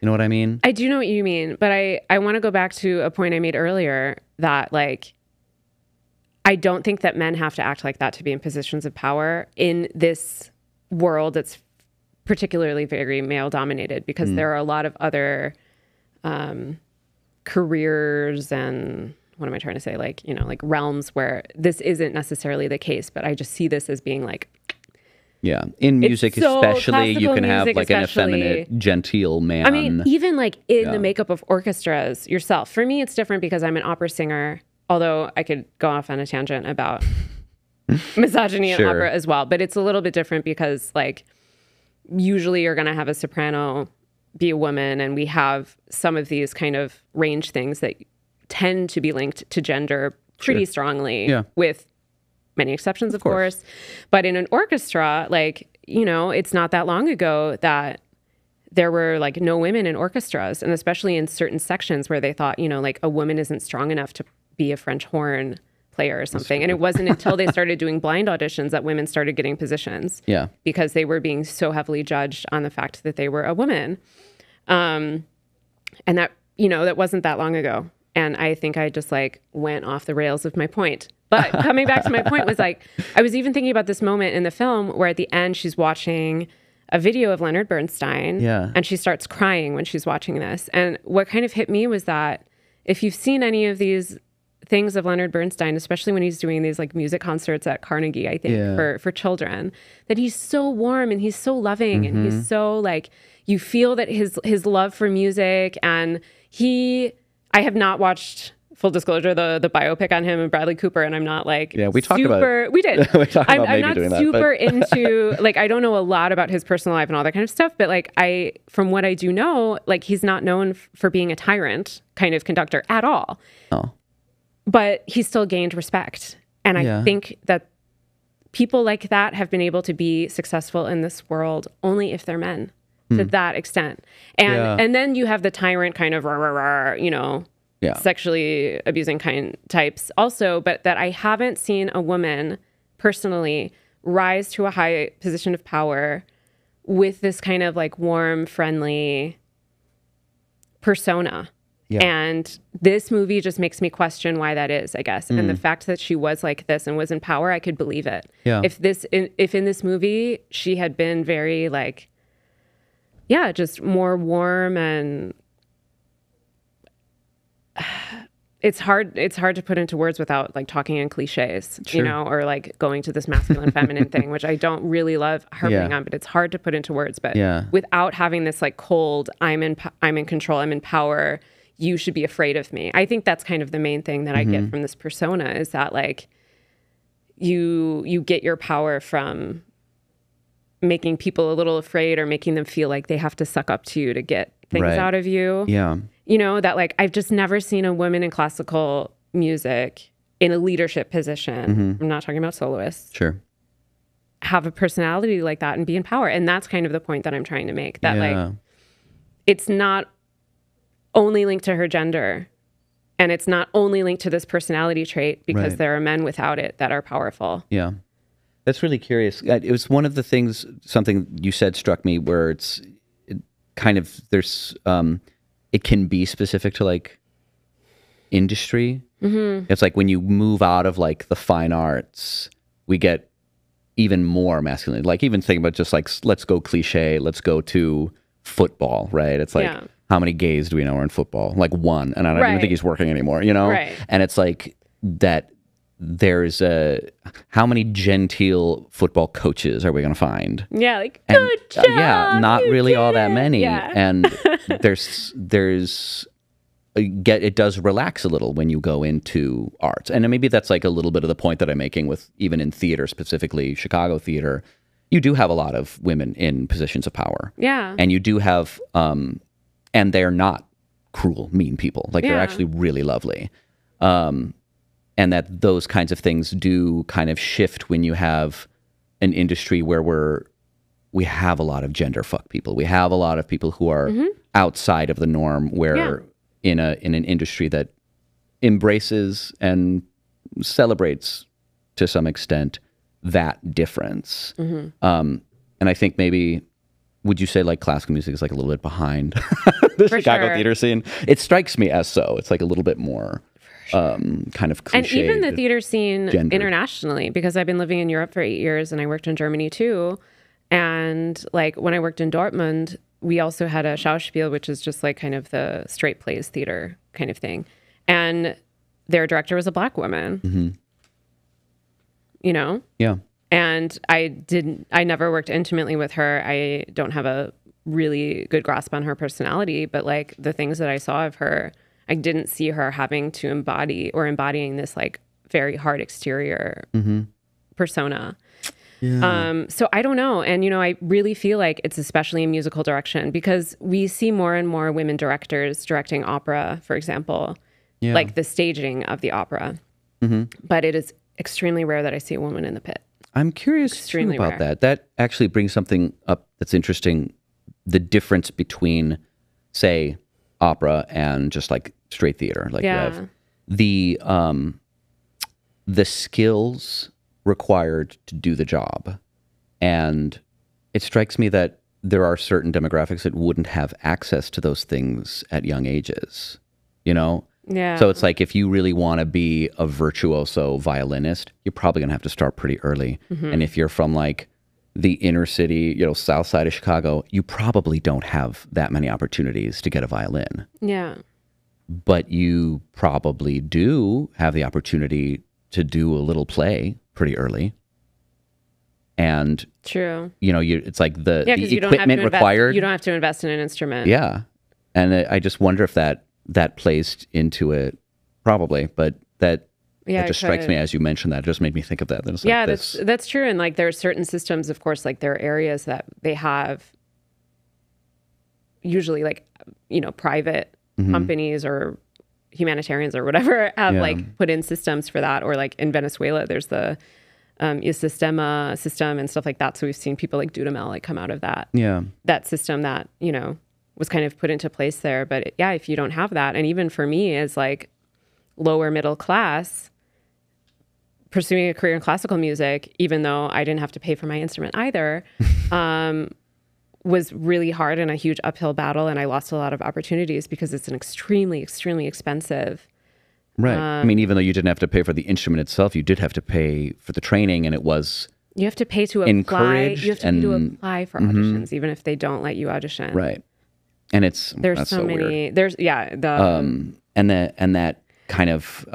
what I mean? I do know what you mean, but I want to go back to a point I made earlier that, like, I don't think that men have to act like that to be in positions of power in this world that's particularly very male dominated, because there are a lot of other careers and, what am I trying to say? Like, like realms where this isn't necessarily the case, but I just see this as being like, yeah, in music especially, you can have like an effeminate, genteel man. I mean, even like in the makeup of orchestras yourself. For me, it's different because I'm an opera singer, although I could go off on a tangent about misogyny in opera as well. But it's a little bit different because, like, usually you're going to have a soprano be a woman, and we have some of these kind of range things that tend to be linked to gender pretty strongly, with many exceptions, of course. But in an orchestra, like, it's not that long ago that there were like no women in orchestras, and especially in certain sections where they thought, like a woman isn't strong enough to be a French horn player or something. And it wasn't until they started doing blind auditions that women started getting positions. Yeah. Because they were being so heavily judged on the fact that they were a woman. And that, that wasn't that long ago. And I think I just like went off the rails of my point. But coming back to my point was, like, I was even thinking about this moment in the film where at the end she's watching a video of Leonard Bernstein, and she starts crying when she's watching this. And what kind of hit me was that if you've seen any of these things of Leonard Bernstein, especially when he's doing these like music concerts at Carnegie, I think, for children, that he's so warm and he's so loving, and he's so, like, you feel that his love for music, and I have not watched, full disclosure, the biopic on him and Bradley Cooper, and I'm not like, we talked about it. We did. I'm not doing super into, like, I don't know a lot about his personal life and all that kind of stuff, but like from what I do know, like, he's not known for being a tyrant kind of conductor at all. Oh. But he still gained respect. And I think that people like that have been able to be successful in this world only if they're men. To that extent. And then you have the tyrant kind of sexually abusing kind types also, but that I haven't seen a woman personally rise to a high position of power with this kind of like warm, friendly persona. And this movie just makes me question why that is, I guess. And the fact that she was like this and was in power, I could believe it. If in this movie she had been very like, just more warm, and it's hard to put into words without like talking in cliches, or like going to this masculine feminine thing, which I don't really love harping on, but it's hard to put into words. But without having this like cold, I'm in control, I'm in power, you should be afraid of me. I think that's kind of the main thing that I get from this persona, is that like you get your power from making people a little afraid, or making them feel like they have to suck up to you to get things out of you. Yeah. That like, I've just never seen a woman in classical music in a leadership position. I'm not talking about soloists. Have a personality like that and be in power. And that's kind of the point that I'm trying to make, that like, it's not only linked to her gender, and it's not only linked to this personality trait, because there are men without it that are powerful. Yeah. That's really curious. It was one of the things, something you said struck me, where it can be specific to like industry. It's like when you move out of like the fine arts, we get even more masculine. Like, even think about just like, let's go cliche, let's go to football, right? It's like, how many gays do we know are in football? Like one, and I don't even think he's working anymore, And it's like that there's how many genteel football coaches are we going to find? Yeah, like, good job. Yeah, not really all that many. Yeah. And it does relax a little when you go into arts. And maybe that's like a little bit of the point that I'm making with even in theater, specifically Chicago theater. You do have a lot of women in positions of power. Yeah. And you do have, and they're not cruel, mean people. Like they're actually really lovely. And that those kinds of things do kind of shift when you have an industry where we have a lot of gender fuck people. We have a lot of people who are outside of the norm, where in an industry that embraces and celebrates to some extent that difference. And I think maybe, would you say like classical music is like a little bit behind the Chicago theater scene? It strikes me as so. It's like a little bit more kind of cliche. And even the theater scene internationally, because I've been living in Europe for 8 years and I worked in Germany too. And like when I worked in Dortmund, we also had a Schauspiel, which is just like kind of the straight plays theater kind of thing. And their director was a Black woman. You know? Yeah. And I never worked intimately with her. I don't have a really good grasp on her personality, but like the things that I saw of her, I didn't see her having to embodying this like very hard exterior persona. Yeah. So I don't know. And, you know, I really feel like it's especially in musical direction because we see more and more women directors directing opera, for example, like the staging of the opera. But it is extremely rare that I see a woman in the pit. I'm curious about that. That actually brings something up that's interesting. The difference between, say, opera and just like straight theater. Like you have the skills required to do the job. And it strikes me that there are certain demographics that wouldn't have access to those things at young ages, you know? Yeah. So it's like if you really want to be a virtuoso violinist, you're probably going to have to start pretty early. And if you're from like the inner city, you know, south side of Chicago, you probably don't have that many opportunities to get a violin. Yeah. But you probably do have the opportunity to do a little play pretty early. And true. You know, it's like the equipment required. You don't have to invest in an instrument. Yeah. And I just wonder if that plays into it, probably, but that just strikes me as you mentioned that. It just made me think of that. Yeah, like that's true. And like there are certain systems, of course, like there are areas that they have usually like, you know, private companies or humanitarians or whatever have like put in systems for that. Or like in Venezuela, there's the Sistema system and stuff like that. So we've seen people like Dudamel like come out of that. Yeah. That system that, you know, was kind of put into place there. But if you don't have that, and even for me as like lower middle class, pursuing a career in classical music, even though I didn't have to pay for my instrument either, was really hard and a huge uphill battle. And I lost a lot of opportunities because it's an extremely, extremely expensive. Right. I mean, even though you didn't have to pay for the instrument itself, you did have to pay for the training, and it was you have to pay to apply. You have to pay to apply for auditions, even if they don't let you audition. Right. And there's so many. Weird. There's and that kind of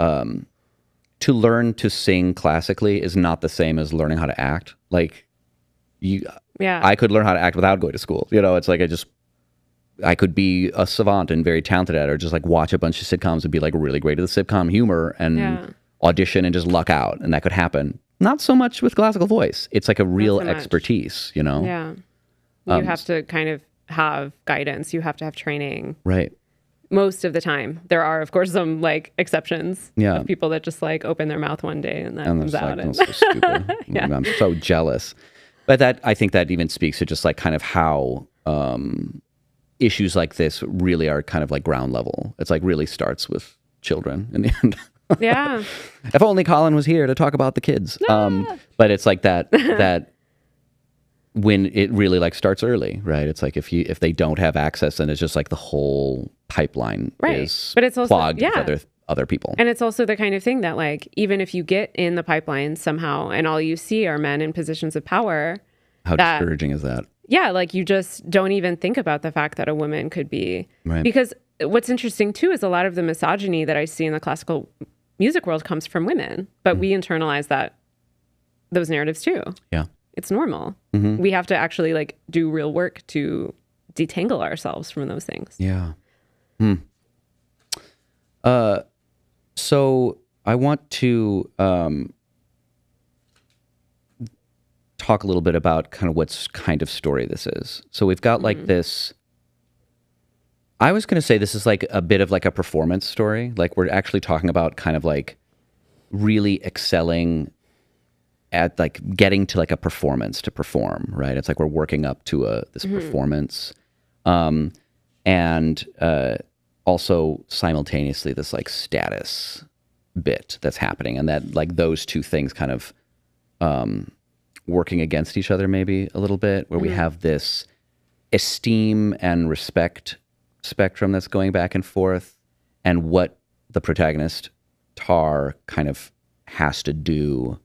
to learn to sing classically is not the same as learning how to act. Like I could learn how to act without going to school. You know, it's like I could be a savant and very talented at it, or just like watch a bunch of sitcoms and be like really great at the sitcom humor and audition and just luck out, and that could happen. Not so much with classical voice. It's like a real expertise, you know? Yeah. You have to kind of have guidance. You have to have training. Right. Most of the time. There are, of course, some like exceptions of people that just like open their mouth one day and that comes out. Like, so stupid. I'm so jealous. But I think that even speaks to just like kind of how issues like this really are kind of like ground level. It's like really starts with children in the end. Yeah. If only Colin was here to talk about the kids. But it's like that when it really like starts early, right? It's like if they don't have access, then it's just like the whole pipeline is but it's also, clogged with other people. And it's also the kind of thing that like, even if you get in the pipeline somehow and all you see are men in positions of power. How discouraging is that? Yeah, like you just don't even think about the fact that a woman could be. Right. Because what's interesting too is a lot of the misogyny that I see in the classical music world comes from women, but we internalize those narratives too. Yeah. It's normal. We have to actually like do real work to detangle ourselves from those things. Yeah. So I want to talk a little bit about kind of what kind of story this is. So we've got like this, I was going to say this is like a bit of like a performance story. Like we're actually talking about kind of like really excelling at like getting to like a performance to perform, right? It's like we're working up to this performance. And also simultaneously this like status bit that's happening, and that like those two things kind of working against each other maybe a little bit, where we have this esteem and respect spectrum that's going back and forth, and what the protagonist Tar kind of has to do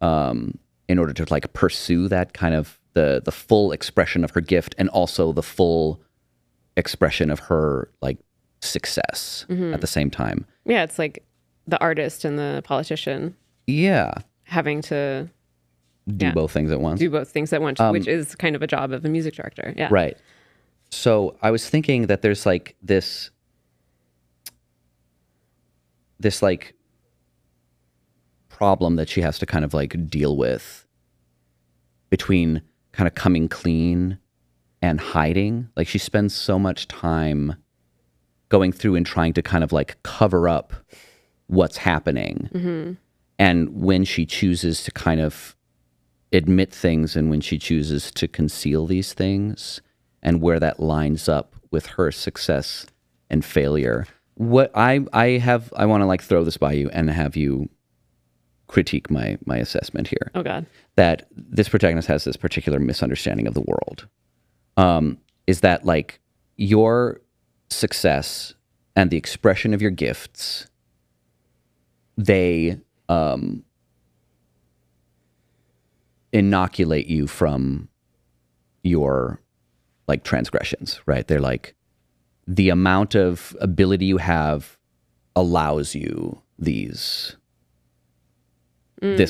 in order to like pursue that kind of the full expression of her gift, and also the full expression of her like success at the same time. Yeah, it's like the artist and the politician. Yeah. Having to do both things at once. Do both things at once, which is kind of a job of a music director. Yeah. Right. So I was thinking that there's like this like problem that she has to kind of like deal with between kind of coming clean and hiding. Like she spends so much time going through and trying to kind of like cover up what's happening. And when she chooses to kind of admit things, and when she chooses to conceal these things, and where that lines up with her success and failure. What I want to like throw this by you and have you critique my assessment here. Oh God. That this protagonist has this particular misunderstanding of the world. Is that like your success and the expression of your gifts, they inoculate you from your like transgressions, right? They're like the amount of ability you have allows you this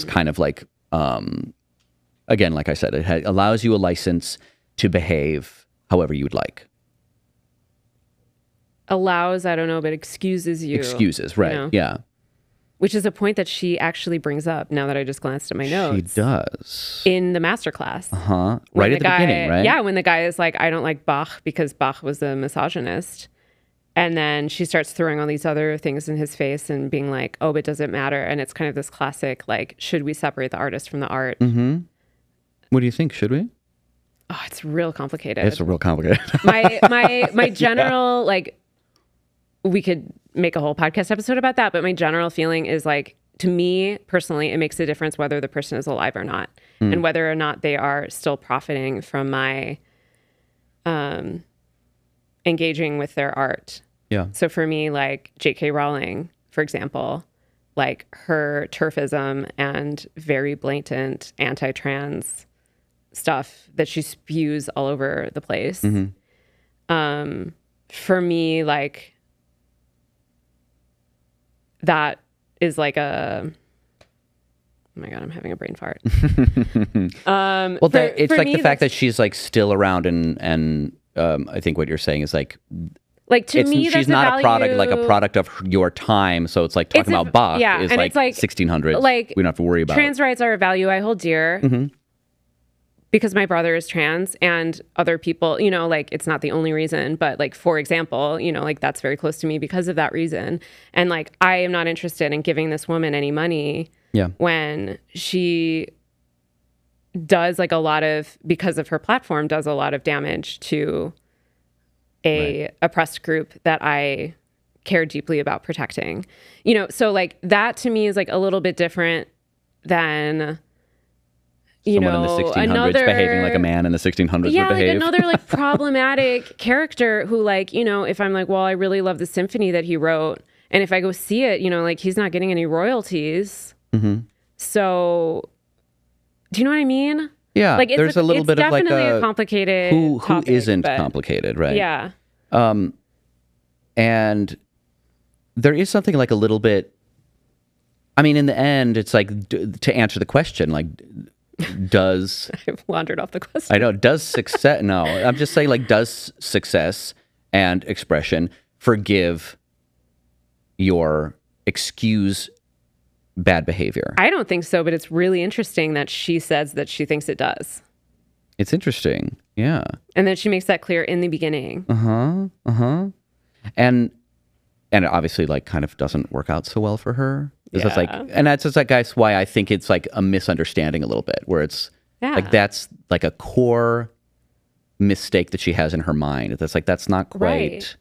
kind of like, again, like I said, it allows you a license to behave however you would like. Allows, I don't know, but excuses you. Excuses, right? You know? Yeah. Which is a point that she actually brings up now that I just glanced at my notes. She does. In the masterclass. Right at the beginning, right? Yeah, when the guy is like, I don't like Bach because Bach was a misogynist. And then she starts throwing all these other things in his face and being like, oh, but does it matter? And it's kind of this classic, like, should we separate the artist from the art? What do you think? Should we? Oh, it's real complicated. It's real complicated. my general, like, we could make a whole podcast episode about that, but my general feeling is like, to me personally, it makes a difference whether the person is alive or not, and whether or not they are still profiting from my engaging with their art. Yeah. So for me, like J.K. Rowling, for example, like her turfism and very blatant anti-trans stuff that she spews all over the place. For me, like, that is like a, oh my God, I'm having a brain fart. Well, it's like the fact that she's like still around, and I think what you're saying is like to me, she's not a product of your time. So it's like talking about Bach is like 1600s. Like, we don't have to worry about trans rights are a value I hold dear. Because my brother is trans, and other people, you know, like, it's not the only reason, but like, for example, you know, like, that's very close to me because of that reason. And like, I am not interested in giving this woman any money when she does like a lot of, because of her platform, does a lot of damage to a oppressed group that I care deeply about protecting. You know, so like, that to me is like a little bit different than, someone in the 1600s behaving like a man in the 1600s would behave. Like another like problematic character who, like, you know, if I'm like, well, I really love the symphony that he wrote, and if I go see it, you know, like, he's not getting any royalties. So do you know what I mean? Yeah, like, there's a little bit of like a complicated who topic, isn't complicated, right? Yeah. And there is something like a little bit I mean, in the end, it's like to answer the question, like, does I've wandered off the question. I know, does success? No, I'm just saying, like, does success and expression forgive your excuse bad behavior? I don't think so, but it's really interesting that she says that she thinks it does. It's interesting, yeah. And then she makes that clear in the beginning. And it obviously, like, kind of doesn't work out so well for her. Yeah. It's like, and that's just like, guys, why I think it's like a misunderstanding a little bit, where it's like, that's like a core mistake that she has in her mind. That's like, that's not quite. Right.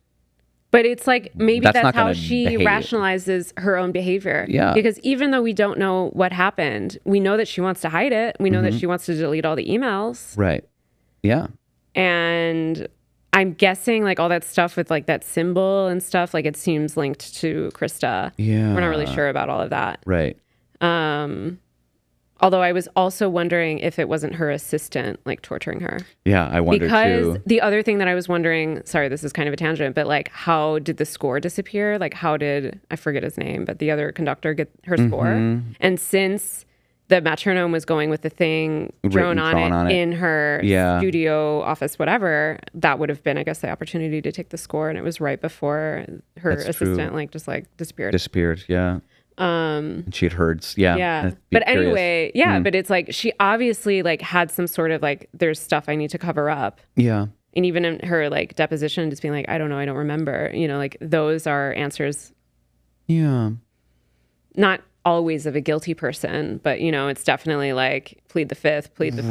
But it's like, maybe That's that's not how gonna she behave. rationalizes her own behavior. Yeah. Because even though we don't know what happened, we know that she wants to hide it. We know that she wants to delete all the emails. Right. Yeah. And I'm guessing like all that stuff with like that symbol and stuff, like it seems linked to Krista. Yeah. We're not really sure about all of that. Right. Although I was also wondering if it wasn't her assistant like torturing her. Yeah, I wonder Because too. the other thing that I was wondering, sorry, this is kind of a tangent, but like how did the score disappear? Like how did, I forget his name, but the other conductor get her score? And since the metronome was going with the thing drawn on it in her studio office, whatever, that would have been, I guess, the opportunity to take the score. And it was right before her assistant like just like disappeared. Yeah. And she had heard, yeah. But anyway, but it's like she obviously like had some sort of like, there's stuff I need to cover up. Yeah. And even in her like deposition, just being like, I don't know, I don't remember. You know, like those are answers. Yeah. Not always of a guilty person, but you know, it's definitely like plead the fifth, plead the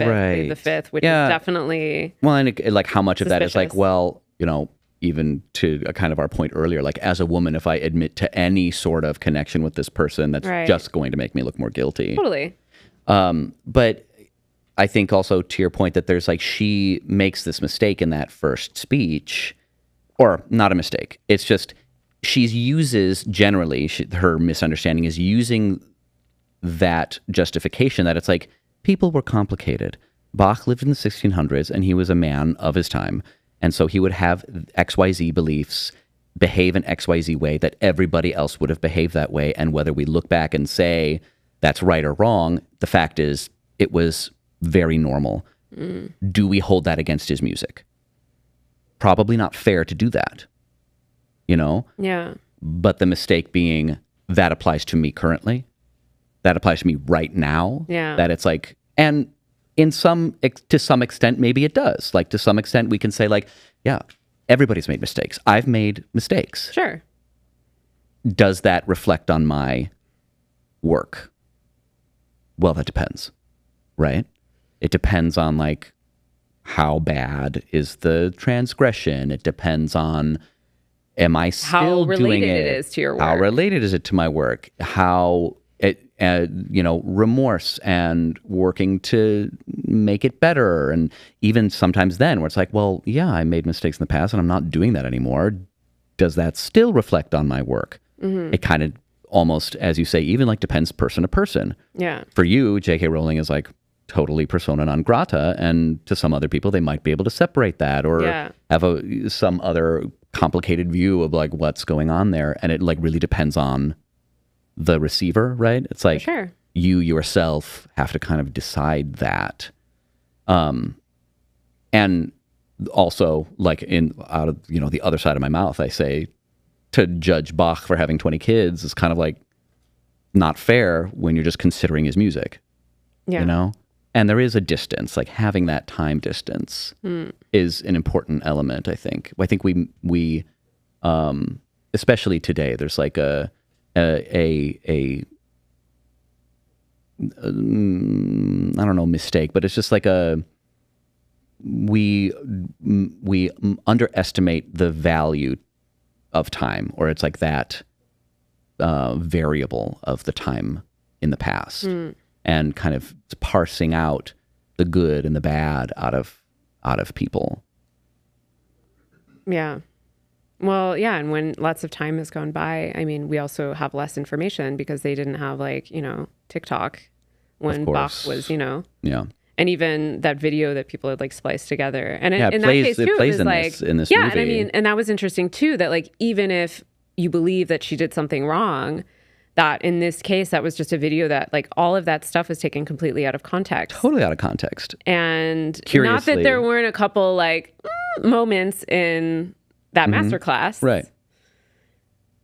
fifth, which is definitely. Well, and like how much of that is like, suspicious. well, you know, even to a kind of our point earlier, like as a woman, if I admit to any sort of connection with this person, that's just going to make me look more guilty. Totally. But I think also to your point that there's like, she makes this mistake in that first speech, or not a mistake. It's just, she uses generally, her misunderstanding is using that justification that it's like, people were complicated. Bach lived in the 1600s and he was a man of his time. And so he would have XYZ beliefs, behave in XYZ way that everybody else would have behaved that way. And whether we look back and say that's right or wrong, the fact is it was very normal. Do we hold that against his music? Probably not fair to do that, you know? Yeah. But the mistake being that applies to me currently. That applies to me right now. Yeah. That it's like, and to some extent, maybe it does. Like to some extent, we can say like, yeah, everybody's made mistakes. I've made mistakes. Sure. Does that reflect on my work? Well, that depends, right? It depends on like how bad is the transgression. It depends on, am I still doing it? How related it is to your work. How related is it to my work? How you know, remorse and working to make it better. And even sometimes then where it's like, well, yeah, I made mistakes in the past and I'm not doing that anymore. Does that still reflect on my work? It kind of almost, as you say, even like depends person to person. Yeah. For you, J.K. Rowling is like totally persona non grata. And to some other people, they might be able to separate that or have some other complicated view of like what's going on there. And it like really depends on the receiver, right? It's like you yourself have to kind of decide that. And also like out of, you know, the other side of my mouth, I say to judge Bach for having 20 kids is kind of like not fair when you're just considering his music, you know? And there is a distance, like having that time distance is an important element, I think. I think we especially today, there's like a I don't know, mistake, but it's just like we underestimate the value of time, or it's like that variable of the time in the past, and kind of parsing out the good and the bad out of people. Yeah. Well, yeah, and when lots of time has gone by, I mean, we also have less information because they didn't have like, you know, TikTok when Bach was, you know. Yeah. And even that video that people had like spliced together. And in that case too, it was like, in this movie. And I mean, and that was interesting too, that like even if you believe that she did something wrong, that in this case, that was just a video that like all of that stuff was taken completely out of context. Totally out of context. And Curiously, not that there weren't a couple like moments in that masterclass. Right.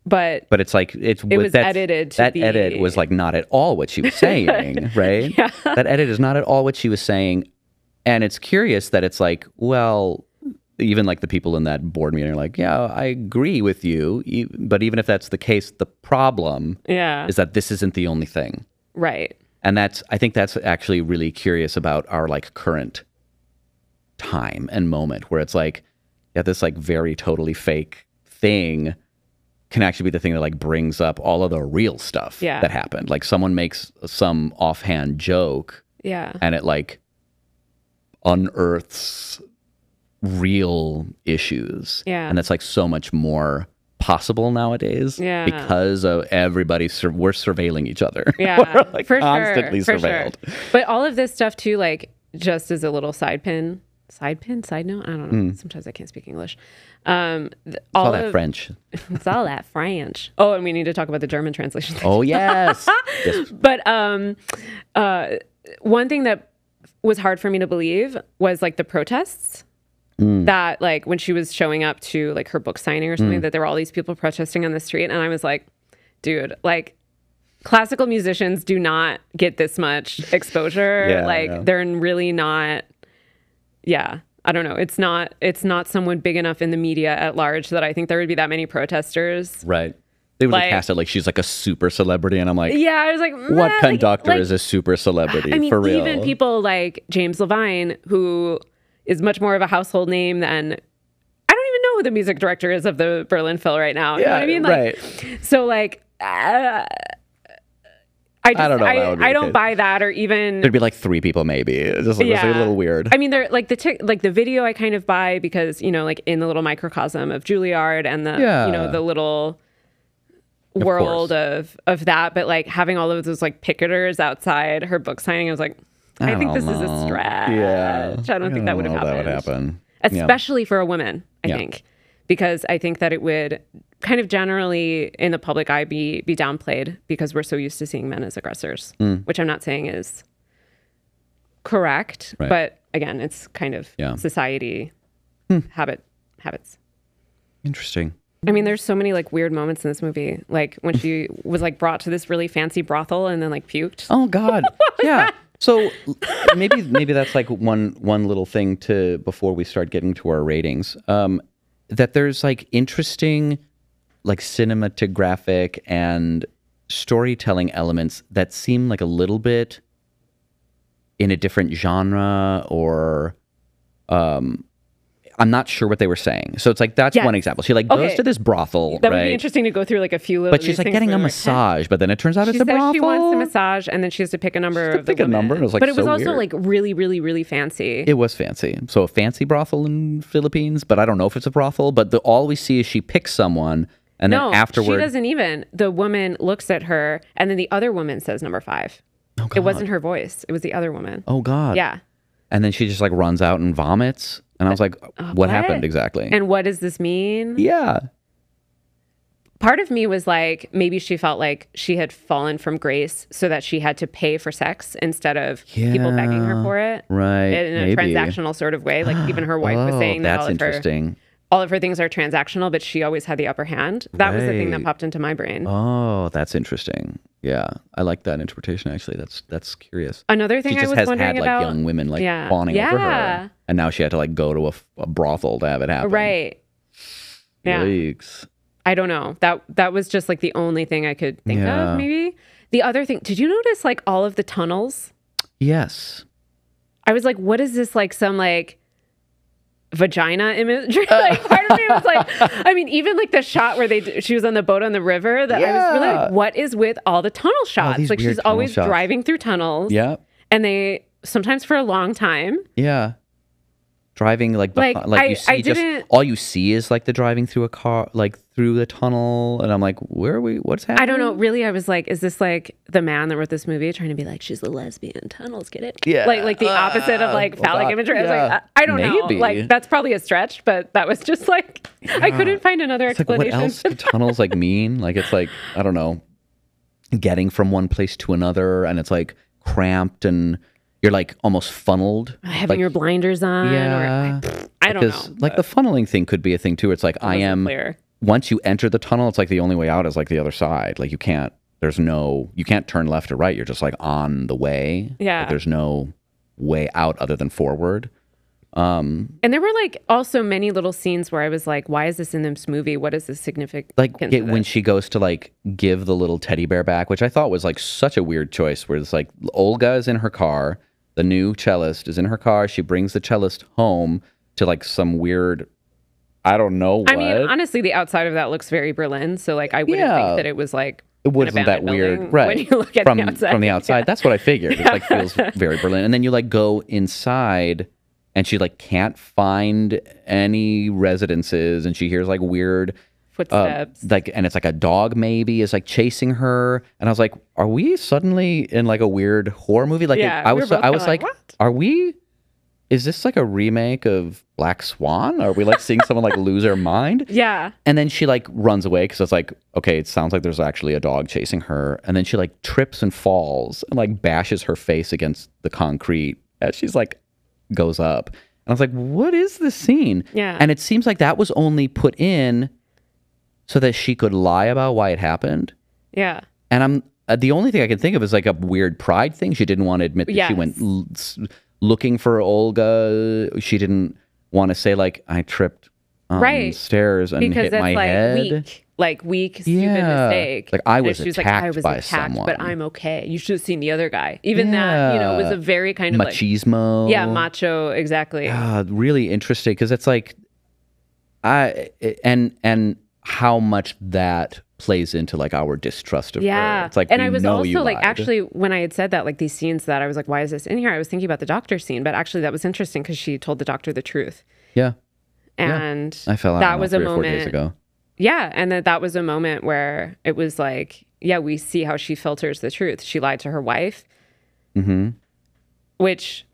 But it's like it was edited to that edit was like not at all what she was saying, right? Yeah. That edit is not at all what she was saying. And it's curious that it's like, well, even like the people in that board meeting are like, yeah, I agree with you. But even if that's the case, the problem is that this isn't the only thing. Right. And I think that's actually really curious about our like current time and moment where it's like, yeah, this like very totally fake thing can actually be the thing that like brings up all of the real stuff that happened. Like someone makes some offhand joke and it like unearths real issues. Yeah. And that's like so much more possible nowadays because of everybody, we're surveilling each other. Yeah, we're like for constantly sure, surveilled. Sure. But all of this stuff too, like just as a little side note, I don't know. Sometimes I can't speak English. All that French. It's all that French. Oh, and we need to talk about the German translation. Oh, yes. Yes. But one thing that was hard for me to believe was like the protests. That like when she was showing up to like her book signing or something, that there were all these people protesting on the street. And I was like, dude, like classical musicians do not get this much exposure. They're really not. Yeah, I don't know. It's not someone big enough in the media at large that I think there would be that many protesters. Right. They would like, cast it like she's like a super celebrity, and I'm like, yeah, I was like, what conductor is a super celebrity? I mean, for real? Even people like James Levine, who is much more of a household name than I don't even know who the music director is of the Berlin Phil right now. You know what I mean? Like, right. So like, I don't know. I don't buy that, or even there'd be like 3 people maybe. It's just like, it's like a little weird. I mean, they're like the video I kind of buy because like in the little microcosm of Juilliard and the the little world of that, but like having all of those like picketers outside her book signing, I was like, I think this is a stretch. Yeah. I don't think that would have happened. That would happen. Especially for a woman, I think. Because I think that it would kind of generally in the public eye be downplayed because we're so used to seeing men as aggressors, which I'm not saying is correct. Right. But again, it's kind of society habits. Interesting. I mean, there's so many like weird moments in this movie. Like when she was like brought to this really fancy brothel and then like puked. Oh God. Yeah. So maybe that's like one little thing to before we start getting to our ratings. That there's like interesting like cinematographic and storytelling elements that seem like a little bit in a different genre or I'm not sure what they were saying. So it's like, that's one example. She like goes to this brothel, that would be interesting to go through like a few little. But she's like getting a massage, but then it turns out it's a brothel. She wants a massage, and then she has to pick a number of the women. Number. It was like, but it was so also weird. like really, really, really fancy. It was fancy. So a fancy brothel in Philippines, but I don't know if it's a brothel. But all we see is she picks someone, and then afterward, she doesn't even. The woman looks at her, and then the other woman says number 5. Oh, God. It wasn't her voice. It was the other woman. Oh God. Yeah. And then she just like runs out and vomits. And I was like, what happened exactly? And what does this mean? Yeah. Part of me was like, maybe she felt like she had fallen from grace so that she had to pay for sex instead of people begging her for it. Right. In a transactional sort of way. Like even her wife was saying that all of her things are transactional, but she always had the upper hand. That was the thing that popped into my brain. Oh, that's interesting. Yeah, I like that interpretation. Actually, that's curious. Another thing I was wondering about, like young women like fawning over her, and now she had to like go to a brothel to have it happen. Right. Yeah. Yikes. I don't know. That was just like the only thing I could think of. Maybe the other thing. Did you notice like all of the tunnels? Yes. I was like, what is this? Like some like vagina imagery. Like part of me was like, I mean, even like the shot where she was on the boat on the river, that I was really like, what is with all the tunnel shots? Like she's always driving through tunnels. Yeah. And they sometimes for a long time. Yeah. Driving like you see all you see is like the driving through a car, like through the tunnel, and I'm like, where are we? What's happening? I don't know. Really, I was like, is this like the man that wrote this movie trying to be like, she's a lesbian, tunnels, get it? Yeah, like the opposite of like phallic imagery. I was like, I don't know. Like that's probably a stretch, but that was just like I couldn't find another explanation. Like, what else do tunnels like mean? Like it's like I don't know. getting from one place to another, and it's like cramped, and you're like almost funneled. Having like, your blinders on. Yeah. Or, I don't know. Like the funneling thing could be a thing too. It's like clear. Once you enter the tunnel, it's like the only way out is like the other side. Like you can't turn left or right. You're just like on the way. Yeah. But there's no way out other than forward. And there were like also many little scenes where I was like, why is this in this movie? What is the significance? Like when she goes to like give the little teddy bear back, which I thought was like such a weird choice, where it's like Olga is in her car, the new cellist is in her car. She brings the cellist home to like some weird, I don't know what. I mean, honestly, the outside of that looks very Berlin. So like, I wouldn't think that it was like, it wasn't that weird, right? When you look at from the outside. From the outside, that's what I figured. It like feels very Berlin. And then you like go inside, and she like can't find any residences, and she hears like weird footsteps, and it's like a dog maybe is like chasing her. And I was like, are we suddenly in like a weird horror movie? Like I was like, what? Are we? Is this like a remake of Black Swan? Are we like seeing someone like lose her mind? Yeah. And then she like runs away because it's like, okay, it sounds like there's actually a dog chasing her. And then she like trips and falls and like bashes her face against the concrete as she's like goes up. And I was like, what is this scene? Yeah. And it seems like that was only put in so that she could lie about why it happened. Yeah. And I'm the only thing I can think of is like a weird pride thing. She didn't want to admit that she went looking for Olga. She didn't want to say like, I tripped on stairs and because hit my head. Weak, stupid mistake. Like I was attacked by someone. But I'm okay. You should have seen the other guy. Even that, was a very kind of machismo. Like, macho, exactly. Really interesting because it's like, and how much that plays into like our distrust of her. It's like, and I was also like, actually, when I had said that, like these scenes that I was like, why is this in here? I was thinking about the doctor scene, but actually that was interesting because she told the doctor the truth. Yeah. And I fell out that was 3 a or 4 moment days ago. Yeah. And that was a moment where it was like, we see how she filters the truth. She lied to her wife, which,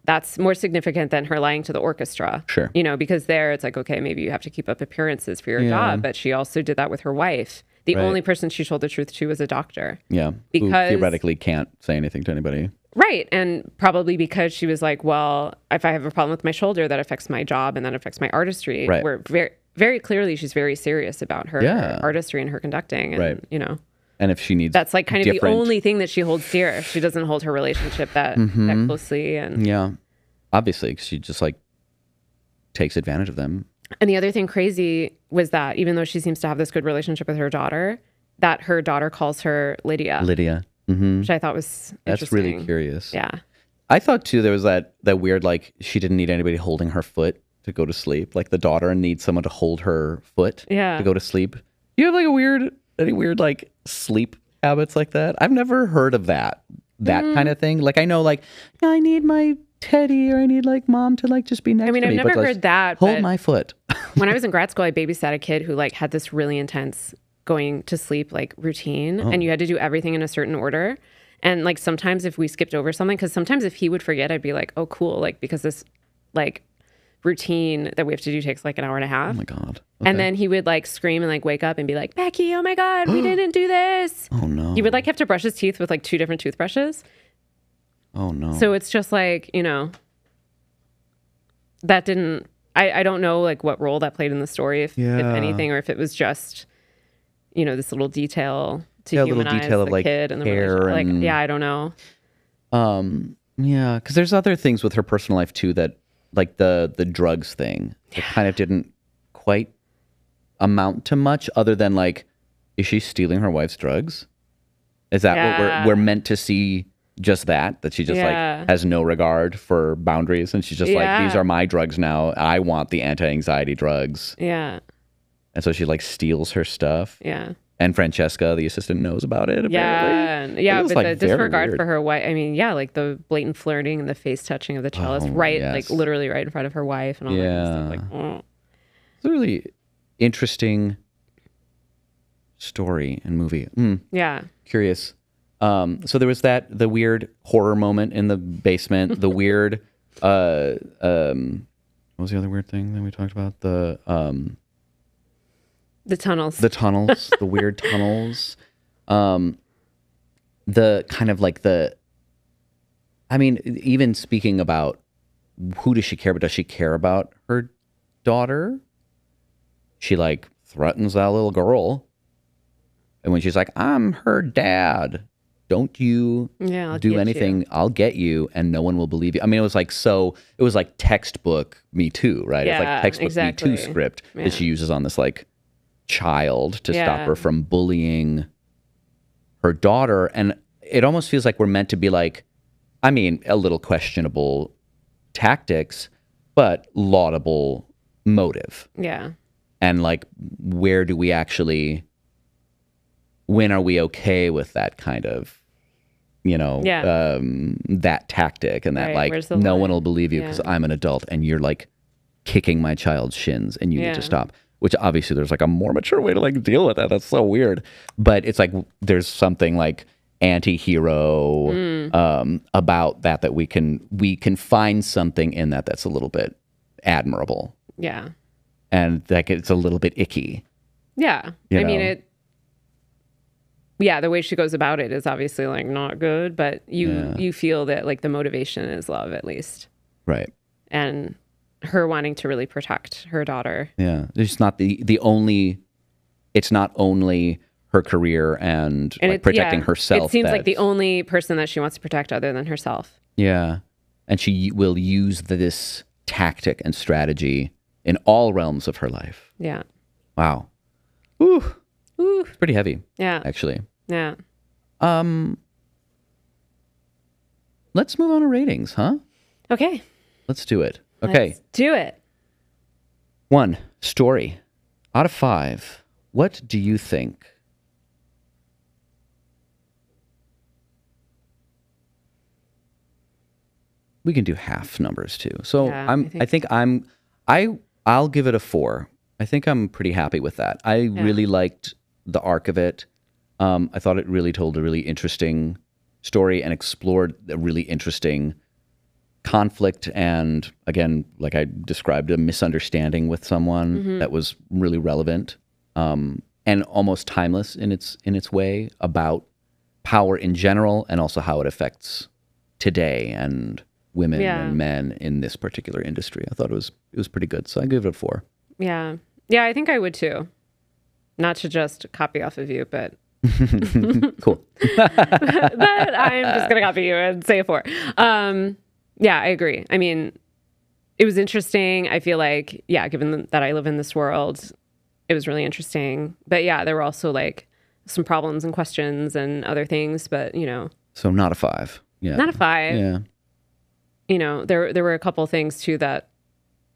that's more significant than her lying to the orchestra. Sure. Because there it's like, okay, maybe you have to keep up appearances for your job, but she also did that with her wife. The only person she told the truth to was a doctor. Yeah. Because who theoretically can't say anything to anybody. Right. And probably because she was like, well, if I have a problem with my shoulder, that affects my job and that affects my artistry. Right. Where very, very clearly she's very serious about her artistry and her conducting. And, And if she needs that's like kind of the only thing that she holds dear. She doesn't hold her relationship that closely. And obviously, she just like takes advantage of them. And the other thing crazy was that even though she seems to have this good relationship with her daughter, that her daughter calls her Lydia. Which I thought was interesting. That's really curious. Yeah. I thought too there was that weird like she didn't need anybody holding her foot to go to sleep. Like the daughter needs someone to hold her foot to go to sleep. Do you have like any weird like sleep habits like that? I've never heard of that kind of thing. Like I know like I need my teddy or I need like mom to like just be next to me. I've never heard that. Hold my foot. When I was in grad school, I babysat a kid who like had this really intense going to sleep like routine and you had to do everything in a certain order. And like sometimes if we skipped over something, because sometimes if he would forget, I'd be like, oh cool, like because this like routine that we have to do takes like an hour and a half. Oh my God. Okay. And then he would like scream and like wake up and be like, Becky, oh my God, we didn't do this. Oh no. He would like have to brush his teeth with like 2 different toothbrushes. Oh no. So it's just like, that didn't, I don't know like what role that played in the story, if anything, or if it was just, this little detail to humanize the like kid and the hair relationship. Like, I don't know. Yeah, because there's other things with her personal life too that, like the drugs thing, it kind of didn't quite amount to much other than like, is she stealing her wife's drugs? Is that what we're meant to see? Just that she just like has no regard for boundaries and she's just like, these are my drugs now. I want the anti-anxiety drugs. Yeah. And so she like steals her stuff. Yeah. And Francesca, the assistant, knows about it. Apparently. Yeah. But like the disregard for her wife. I mean, like the blatant flirting and the face touching of the cellist, like literally right in front of her wife and all that kind of stuff. Like, It's a really interesting story and movie. Yeah. Curious. So there was the weird horror moment in the basement. The weird, what was the other weird thing that we talked about? The tunnels. The tunnels, the weird tunnels. the kind of like I mean, even speaking about who does she care about? Does she care about her daughter? She like threatens that little girl. And when she's like, I'm her dad, don't you do anything, I'll get you, and no one will believe you. I mean, it was like textbook Me Too, right? Yeah, it's like textbook exactly. Me Too script that she uses on this like child to stop her from bullying her daughter. And it almost feels like we're meant to be like, I mean, a little questionable tactics, but laudable motive. Yeah. And like, where do we actually, when are we okay with that kind of, that tactic and that like, no one will believe you because I'm an adult and you're like kicking my child's shins and you need to stop. Which obviously there's like a more mature way to like deal with that. That's so weird. But it's like, there's something like anti-hero about that we can find something in that's a little bit admirable. Yeah. And like it's a little bit icky. Yeah. I mean, the way she goes about it is obviously like not good, but you feel that like the motivation is love at least. Right. And her wanting to really protect her daughter. Yeah. It's not it's not only her career and like protecting herself. It seems like the only person that she wants to protect other than herself. Yeah. And she will use this tactic and strategy in all realms of her life. Yeah. Wow. Ooh. It's pretty heavy. Yeah. Actually. Yeah. Let's move on to ratings, huh? Okay. Let's do it. Okay. Let's do it. 1, story. Out of 5, what do you think? We can do half numbers too. So I'll give it a 4. I think I'm pretty happy with that. I really liked the arc of it. I thought it really told a really interesting story and explored a really interesting conflict and, again, like I described, a misunderstanding with someone that was really relevant and almost timeless in its way about power in general and also how it affects today and women and men in this particular industry. I thought it was pretty good, so I give it a 4. Yeah. Yeah, I think I would too. Not to just copy off of you, but cool. but I'm just gonna copy you and say a 4. Yeah, I agree. I mean, it was interesting. I feel like, given that I live in this world, it was really interesting. But yeah, there were also like some problems and questions and other things, but So not a 5. Yeah. Not a 5. Yeah. There were a couple things too that,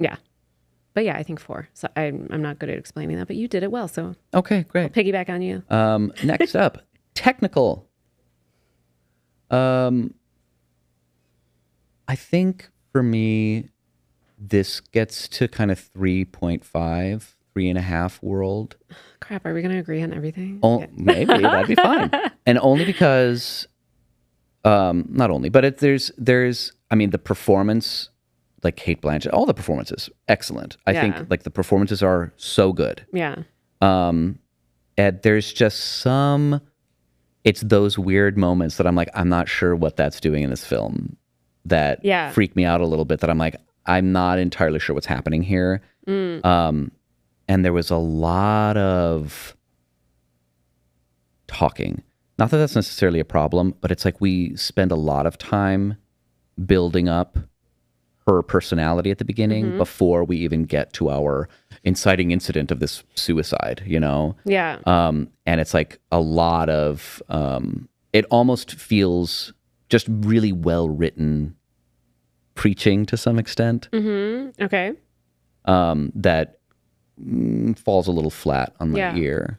But yeah, I think 4. So I'm not good at explaining that, but you did it well. So okay, great. I'll piggyback on you. Next up, technical. I think for me, this gets to kind of 3.5, 3.5 world. Crap, are we going to agree on everything? Maybe, that'd be fine. And only because, not only, but there's, I mean, the performance, like Cate Blanchett, all the performances, excellent. I think like the performances are so good. Yeah. And there's just it's those weird moments that I'm like, I'm not sure what that's doing in this film that freak me out a little bit, that I'm like, I'm not entirely sure what's happening here. And there was a lot of talking. Not that that's necessarily a problem, but it's like we spend a lot of time building up her personality at the beginning before we even get to our inciting incident of this suicide, Yeah. And it's like a lot of, it almost feels just really well written preaching to some extent. Okay. That falls a little flat on my ear.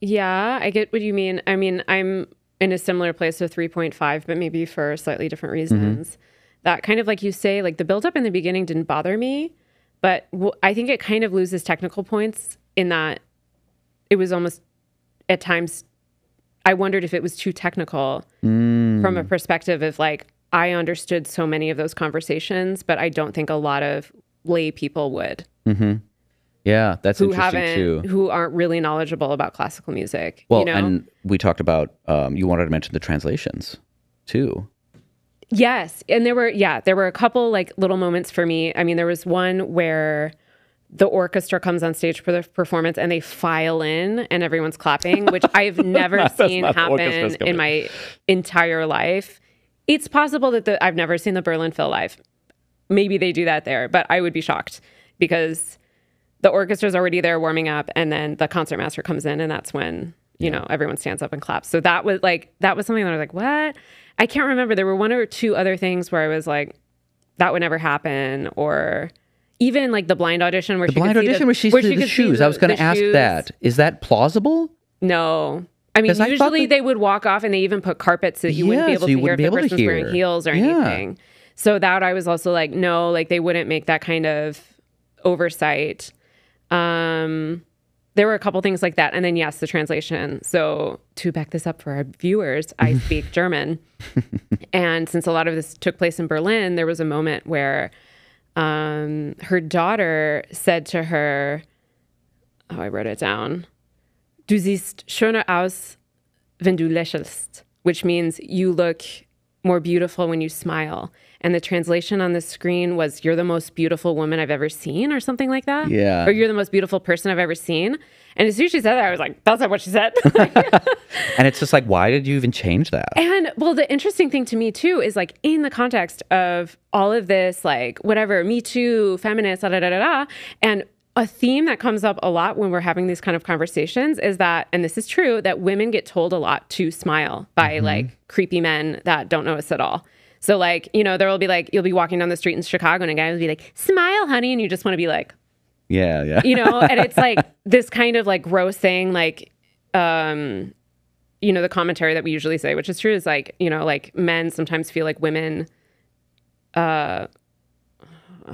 Yeah, I get what you mean. I mean, I'm in a similar place of 3.5, but maybe for slightly different reasons. That kind of, like you say, like the buildup in the beginning didn't bother me, but I think it kind of loses technical points in that it was almost, at times, I wondered if it was too technical from a perspective of like, I understood so many of those conversations, but I don't think a lot of lay people would. Yeah, that's interesting too. Who aren't really knowledgeable about classical music. Well, you know? and we talked about, you wanted to mention the translations too. Yes. And there were a couple like little moments for me. I mean, there was one where the orchestra comes on stage for the performance and they file in and everyone's clapping, which I've never seen happen in my entire life. It's possible that I've never seen the Berlin Phil live. Maybe they do that there, but I would be shocked because the orchestra's already there warming up and then the concertmaster comes in and that's when, you know, everyone stands up and claps. So that was something that I was like, what? I can't remember. There were one or two other things where I was like, that would never happen. Or even like the blind audition where she could see the shoes. I was going to ask that. Is that plausible? No. I mean, usually they would walk off and they even put carpets so that you wouldn't be able to hear if the person was wearing heels or anything. So that I was also like, no, like they wouldn't make that kind of oversight. There were a couple things like that. And then, yes, the translation. So to back this up for our viewers, I speak German. And since a lot of this took place in Berlin, there was a moment where her daughter said to her, I wrote it down, Du siehst schöner aus, wenn du lächelst, which means you look more beautiful when you smile. And the translation on the screen was, you're the most beautiful woman I've ever seen, or something like that. Yeah. Or you're the most beautiful person I've ever seen. And as soon as she said that, I was like, that's not what she said. And it's just like, why did you even change that? And well, the interesting thing to me too is like in the context of all of this, like whatever, Me Too, feminist, da da da da da. And a theme that comes up a lot when we're having these kind of conversations is that, and this is true, that women get told a lot to smile by like creepy men that don't know us at all. So like, you know, there will be like, you'll be walking down the street in Chicago and a guy will be like, smile, honey. And you just want to be like, yeah. You know, and it's like this kind of like gross thing, like, you know, the commentary that we usually say, which is true, is like, you know, like men sometimes feel like women, how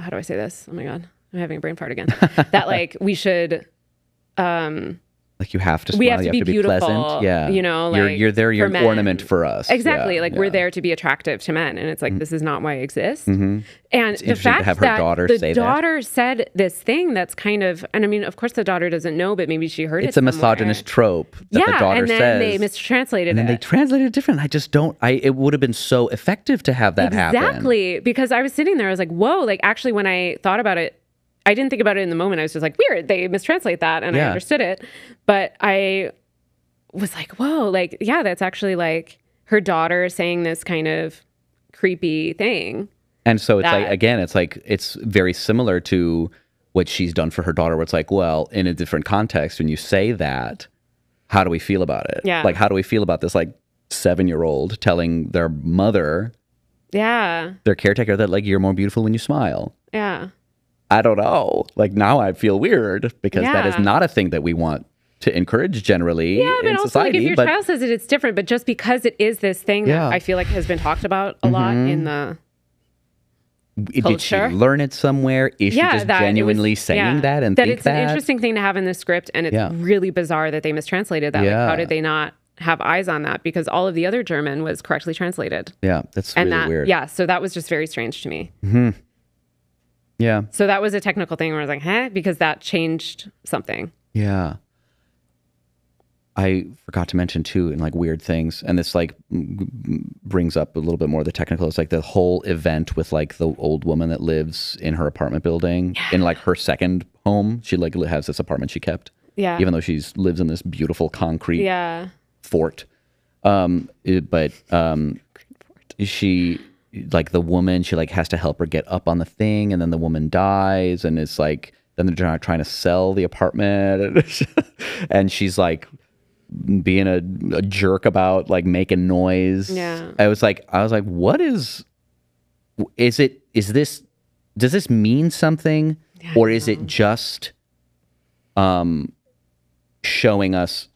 do I say this? Oh my God, I'm having a brain fart again. That like we should, like you have to smile, we have to be beautiful, pleasant. Yeah. You know, like you're there, you're an ornament for us. Exactly. Like we're there to be attractive to men. And it's like, this is not why I exist. And it's the fact to have her that daughter the daughter said this thing that's kind of, and I mean, of course the daughter doesn't know, but maybe she heard it. It's a misogynist trope that the daughter and then says. they mistranslated and then they translated it different. I just don't, it would have been so effective to have that happen. Exactly. Because I was sitting there, I was like, whoa, like actually when I thought about it, I didn't think about it in the moment. I was just like, weird, they mistranslate that. And I understood it. But I was like, whoa, like, yeah, that's actually like her daughter saying this kind of creepy thing. And so it's like, again, it's like, it's very similar to what she's done for her daughter, where it's like, well, in a different context, when you say that, how do we feel about it? Yeah. Like, how do we feel about this, like, 7-year-old telling their mother, their caretaker, that, like, you're more beautiful when you smile? Yeah. I don't know. Like, now I feel weird because that is not a thing that we want to encourage generally in also, society. Like if your child says it, it's different. But just because it is this thing that I feel like has been talked about a lot in the culture. Did she learn it somewhere? Is she just genuinely saying that and think it's an interesting thing to have in the script, and it's really bizarre that they mistranslated that. Like, how did they not have eyes on that? Because all of the other German was correctly translated. Yeah, that's really weird. Yeah, so that was just very strange to me. Yeah. So that was a technical thing where I was like, huh? Because that changed something. Yeah. I forgot to mention too, in like weird things, and this like brings up a little bit more of the technical. It's like the whole event with like the old woman that lives in her apartment building in like her second home. She like has this apartment she kept. Yeah. Even though she's lives in this beautiful concrete fort. She like the woman, she like has to help her get up on the thing, and then the woman dies, and it's like then they're trying to sell the apartment, and she's like being a jerk about like making noise. Yeah. I was like, what is this, does this mean something, or is it just showing us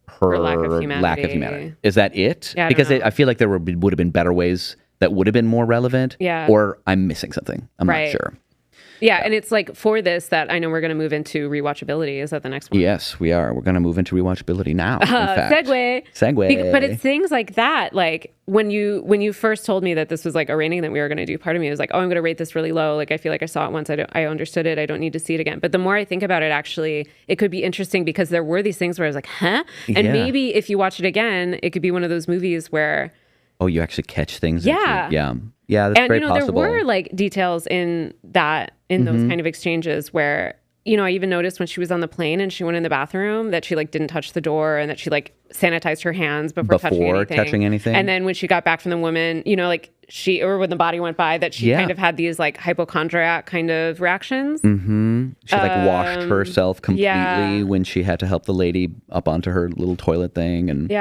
her lack of humanity? Is that it? Yeah, because I feel like there would have been better ways that would have been more relevant. Yeah. Or I'm missing something. I'm not sure. Yeah, and it's like for this that I know we're going to move into rewatchability. Is that the next one? Yes, we are. We're going to move into rewatchability now. In fact. Segue. But it's things like that. Like when you first told me that this was like a rating that we were going to do, part of me was like, oh, I'm going to rate this really low. Like I feel like I saw it once. I understood it. I don't need to see it again. But the more I think about it, actually, it could be interesting because there were these things where I was like, huh? And maybe if you watch it again, it could be one of those movies where you actually catch things. Yeah. That's very possible. There were like details in those kind of exchanges where, I even noticed when she was on the plane and she went in the bathroom that she like didn't touch the door and that she like sanitized her hands before touching anything. And then when she got back from the woman, like or when the body went by, that she kind of had these like hypochondriac kind of reactions. She like washed herself completely when she had to help the lady up onto her little toilet thing. And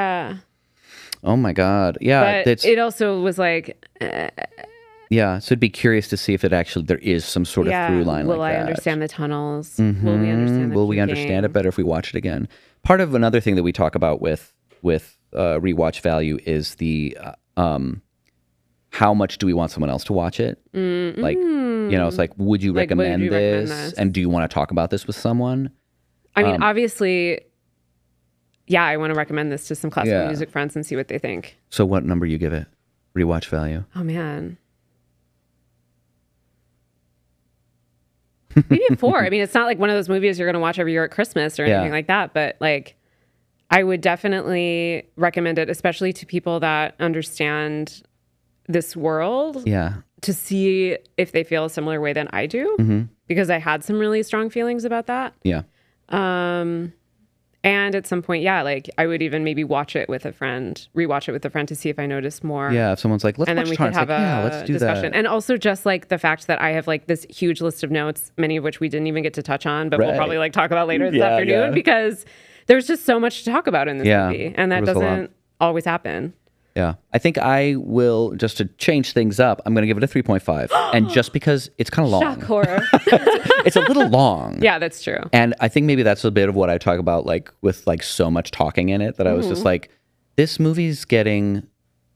oh my God. Yeah. But it also was like... so it'd be curious to see if there is some sort of through line like that. Will I understand the tunnels? Will we understand Will we understand it better if we watch it again? Part of another thing that we talk about with rewatch value is the how much do we want someone else to watch it? Like, it's like, would you recommend this? And do you want to talk about this with someone? I mean, obviously... Yeah, I want to recommend this to some classical music friends and see what they think. So what number you give it? Rewatch value? Oh, man. Maybe a 4. I mean, it's not like one of those movies you're going to watch every year at Christmas or anything like that. But like, I would definitely recommend it, especially to people that understand this world. Yeah. To see if they feel a similar way than I do. Because I had some really strong feelings about that. Yeah. And at some point, like I would even maybe rewatch it with a friend to see if I noticed more. Yeah, if someone's like, let's and watch then we Tar, could have let's do discussion. that. And also just like the fact that I have like this huge list of notes, many of which we didn't even get to touch on, but we'll probably like talk about later this afternoon because there's just so much to talk about in this movie. And that doesn't always happen. Yeah. I think I will, just to change things up, I'm going to give it a 3.5. And just because it's kind of long. Shock horror. It's a little long. Yeah, that's true. And I think maybe that's a bit of what I talk about, like with like so much talking in it, that I was just like, this movie's getting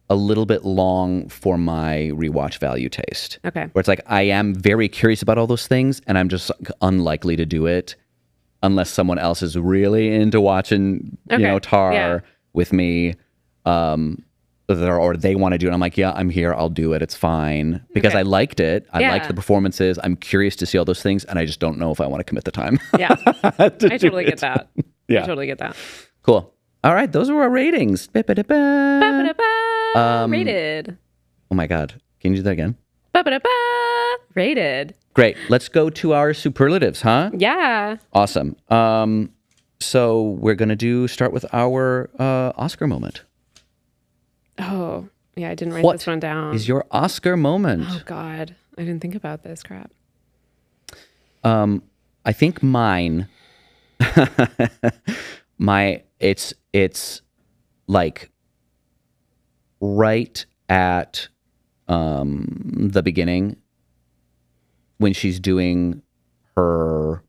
a little bit long for my rewatch value taste. Okay. Where it's like, I am very curious about all those things and I'm just unlikely to do it unless someone else is really into watching, Tar with me. Or they want to do it. I'm like, yeah, I'm here. I'll do it. It's fine. Because I liked it. I liked the performances. I'm curious to see all those things. And I just don't know if I want to commit the time. Yeah. I totally get that. Yeah. I totally get that. Cool. All right. Those were our ratings. Rated. Oh my God. Can you do that again? Rated. Great. Let's go to our superlatives, huh? Yeah. Awesome. So we're going to start with our Oscar moment. Oh, yeah, I didn't write this one down. What is your Oscar moment? Oh, God. I didn't think about this crap. I think mine, it's like right at the beginning when she's doing her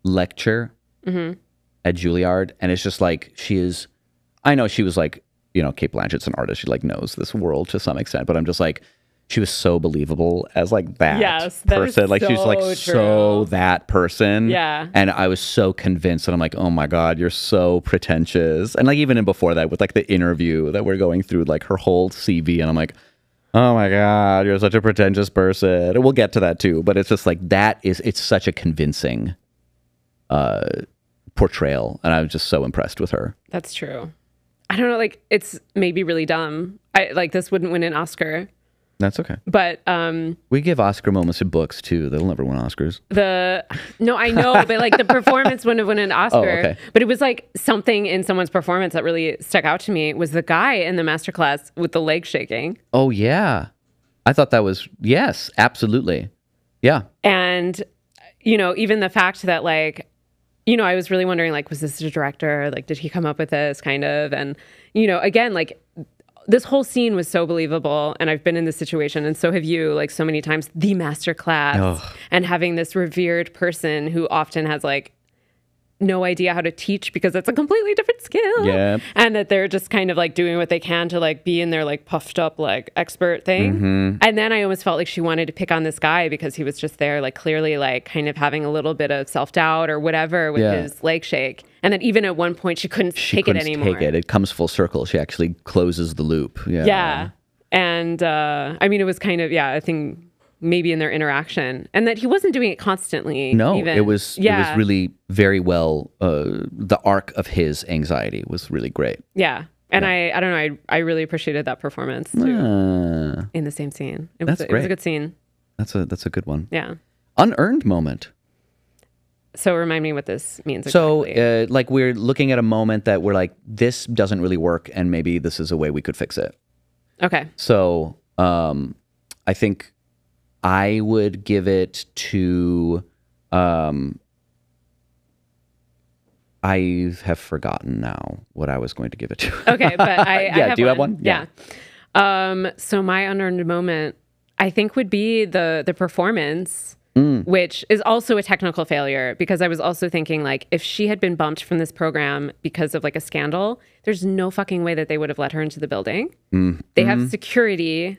lecture at Juilliard. And it's just like, I know she was like, Cate Blanchett's an artist. She like knows this world to some extent, but I'm just like, she was so believable as like that person. Like she's like so that person. Yeah. And I was so convinced, and I'm like, oh my God, you're so pretentious. And like even in before that with like the interview that we're going through, like her whole CV, and I'm like, oh my God, you're such a pretentious person. And we'll get to that too. But it's just like it's such a convincing portrayal. And I was just so impressed with her. That's true. I don't know, like it's maybe really dumb. This wouldn't win an Oscar. That's okay. But we give Oscar moments to books too. They'll never win Oscars. No, I know, but like the performance wouldn't have won an Oscar. Oh, okay. But it was like something in someone's performance that really stuck out to me was the guy in the masterclass with the leg shaking. Oh yeah. I thought that was, yes, absolutely. Yeah. And even the fact that like, I was really wondering, like, was this a director? Like, did he come up with this kind of? And, again, like, this whole scene was so believable. And I've been in this situation, and so have you, like, so many times, the master class, and having this revered person who often has, like, no idea how to teach because it's a completely different skill. Yeah. And that they're just kind of like doing what they can to like be in their like puffed up like expert thing. And then I almost felt like she wanted to pick on this guy because he was just there like clearly like kind of having a little bit of self-doubt or whatever with his leg shake. And then even at one point she couldn't take it anymore. Take it. It comes full circle. She actually closes the loop. Yeah. And I mean, it was kind of, I think maybe in their interaction, and that he wasn't doing it constantly. No, it was really very well. The arc of his anxiety was really great. Yeah. And I don't know, I really appreciated that performance too, in the same scene. It was a good scene. That's a good one. Yeah. Unearned moment. So remind me what this means exactly. So like we're looking at a moment that we're like, this doesn't really work and maybe this is a way we could fix it. Okay. So I think I would give it to I have forgotten now what I was going to give it to. Okay, but I have do you have one? Yeah. So my unearned moment, I think, would be the performance, which is also a technical failure, because I was also thinking, like, if she had been bumped from this program because of like a scandal, there's no fucking way that they would have let her into the building. They have security.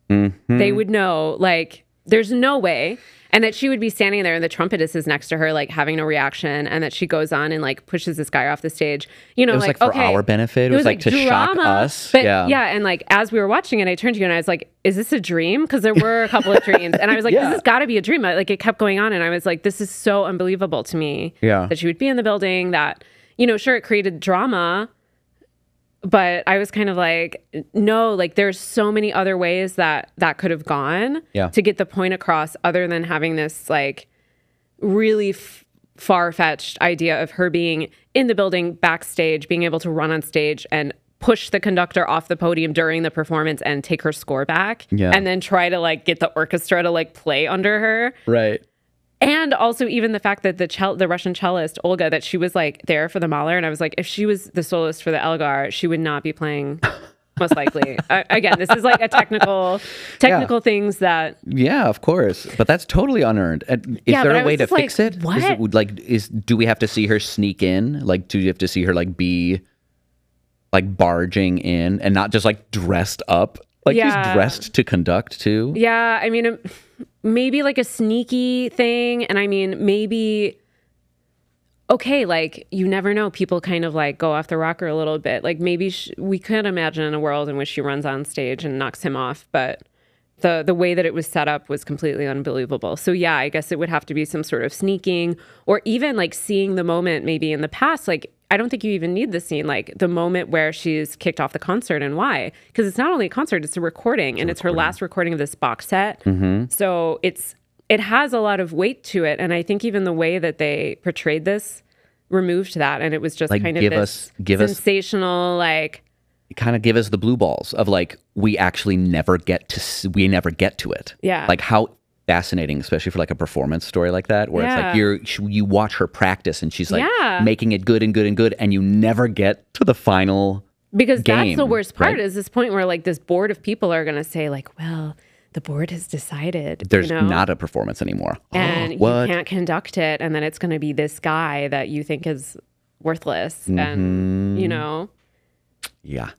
They would know, like, there's no way. And that she would be standing there and the trumpetist is next to her, like having no reaction. And that she goes on and like pushes this guy off the stage. You know, it was like for our benefit. It was like to shock us. But yeah. And like, as we were watching it, I turned to you and I was like, is this a dream? Because there were a couple of dreams. And I was like, this has got to be a dream. Like, it kept going on. And I was like, this is so unbelievable to me. That she would be in the building, that, you know, sure, it created drama. But I was kind of like, no, like there's so many other ways that could have gone to get the point across, other than having this like really far-fetched idea of her being in the building backstage, being able to run on stage and push the conductor off the podium during the performance and take her score back. And then try to like get the orchestra to like play under her. Right. And also even the fact that the Russian cellist, Olga, that she was like there for the Mahler. And I was like, if she was the soloist for the Elgar, she would not be playing, most likely. Again, this is like a technical things that... Yeah, of course. But that's totally unearned. Is there a way to fix it? What? Do we have to see her sneak in? Like, do you have to see her like be like barging in and not just like dressed up? Like she's dressed to conduct too? Yeah, I mean... maybe like a sneaky thing. And I mean, maybe, okay, like you never know. People kind of like go off the rocker a little bit. Like maybe we could imagine a world in which she runs on stage and knocks him off. But the way that it was set up was completely unbelievable. So yeah, I guess it would have to be some sort of sneaking, or even like seeing the moment maybe in the past. Like, I don't think you even need the scene, like the moment where she's kicked off the concert, and why? Because it's not only a concert, it's a recording, and it's her last recording of this box set. So it has a lot of weight to it. And I think even the way that they portrayed this removed that. And it was just like kind of this sensational, like... kind of give us the blue balls of like, we actually never get to it. Yeah. Like how fascinating, especially for like a performance story like that, where it's like you watch her practice and she's like making it good and good and good, and you never get to the final because game, that's the worst part, is this point where like this board of people are going to say like, well, the board has decided there's not a performance anymore. And you can't conduct it. And then it's going to be this guy that you think is worthless. And, you know. Yeah.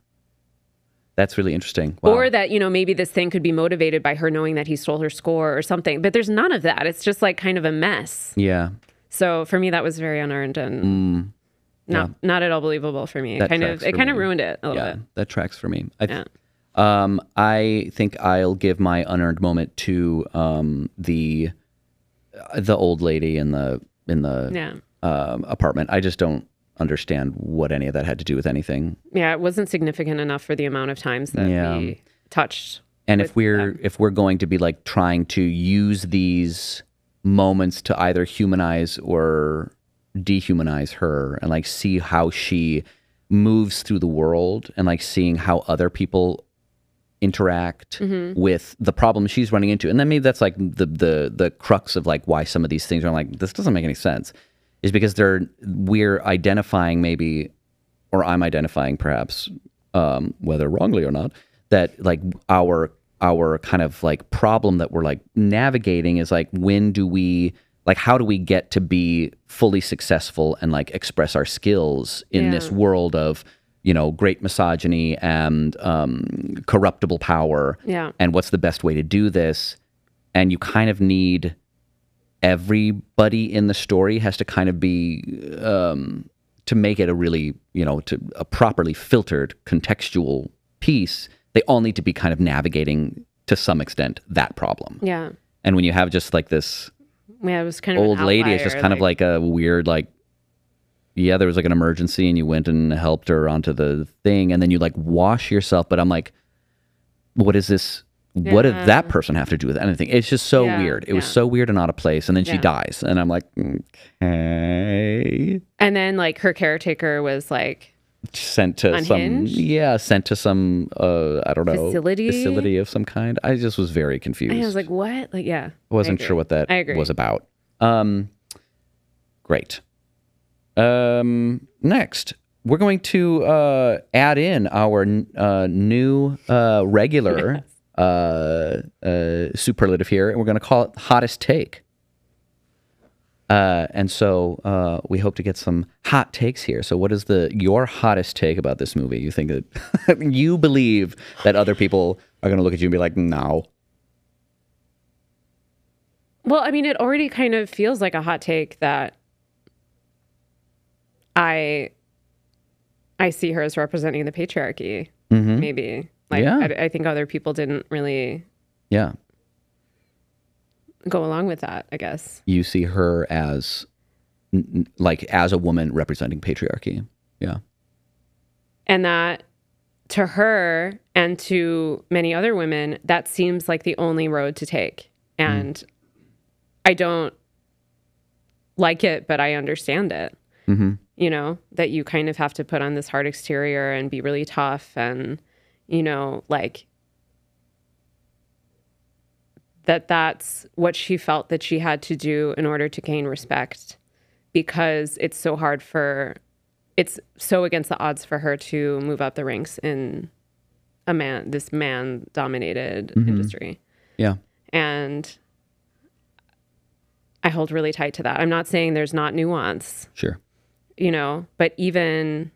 That's really interesting. Wow. Or that, you know, maybe this thing could be motivated by her knowing that he stole her score or something. But there's none of that. It's just like kind of a mess. Yeah. So for me, that was very unearned and not at all believable for me. It kind of ruined it a little bit. That tracks for me. I think I'll give my unearned moment to the old lady in the apartment. I just don't understand what any of that had to do with anything. Yeah, it wasn't significant enough for the amount of times that we touched. And if we're going to be like trying to use these moments to either humanize or dehumanize her, and like see how she moves through the world, and like seeing how other people interact with the problem she's running into, and then maybe that's like the crux of like why some of these things are like, this doesn't make any sense, is because we're identifying maybe, or I'm identifying perhaps, whether wrongly or not, that like our kind of like problem that we're like navigating is like, when do we like, how do we get to be fully successful and like express our skills in this world of, you know, great misogyny and corruptible power? Yeah. And what's the best way to do this? And you kind of need everybody in the story has to kind of be to make it a really, you know, to a properly filtered contextual piece. They all need to be kind of navigating to some extent that problem. Yeah. And when you have just like this Yeah, it was kind of old an lady, it's outlier, just kind of like a weird, like, yeah, there was like an emergency and you went and helped her onto the thing and then you like wash yourself. But I'm like, what is this? What did that person have to do with anything? It's just so weird. It was so weird and out of place. And then she dies. And I'm like, okay. And then like her caretaker was like sent to unhinged? sent to some, I don't know, facility of some kind. I just was very confused. I was like, what? Like, yeah. I wasn't sure what that was about. Great. Next, we're going to add in our new regular superlative here, and we're going to call it hottest take. And so we hope to get some hot takes here. So what is your hottest take about this movie? You think that you believe that other people are going to look at you and be like, no. Well, I mean, it already kind of feels like a hot take that I see her as representing the patriarchy, maybe. Like, I think other people didn't really go along with that, I guess. You see her as, like, as a woman representing patriarchy. Yeah. And that to her and to many other women, that seems like the only road to take. And I don't like it, but I understand it. You know, that you kind of have to put on this hard exterior and be really tough and, you know, like that's what she felt that she had to do in order to gain respect, because it's so hard it's so against the odds for her to move up the ranks in this man dominated industry. Yeah. And I hold really tight to that. I'm not saying there's not nuance. Sure. You know, but even,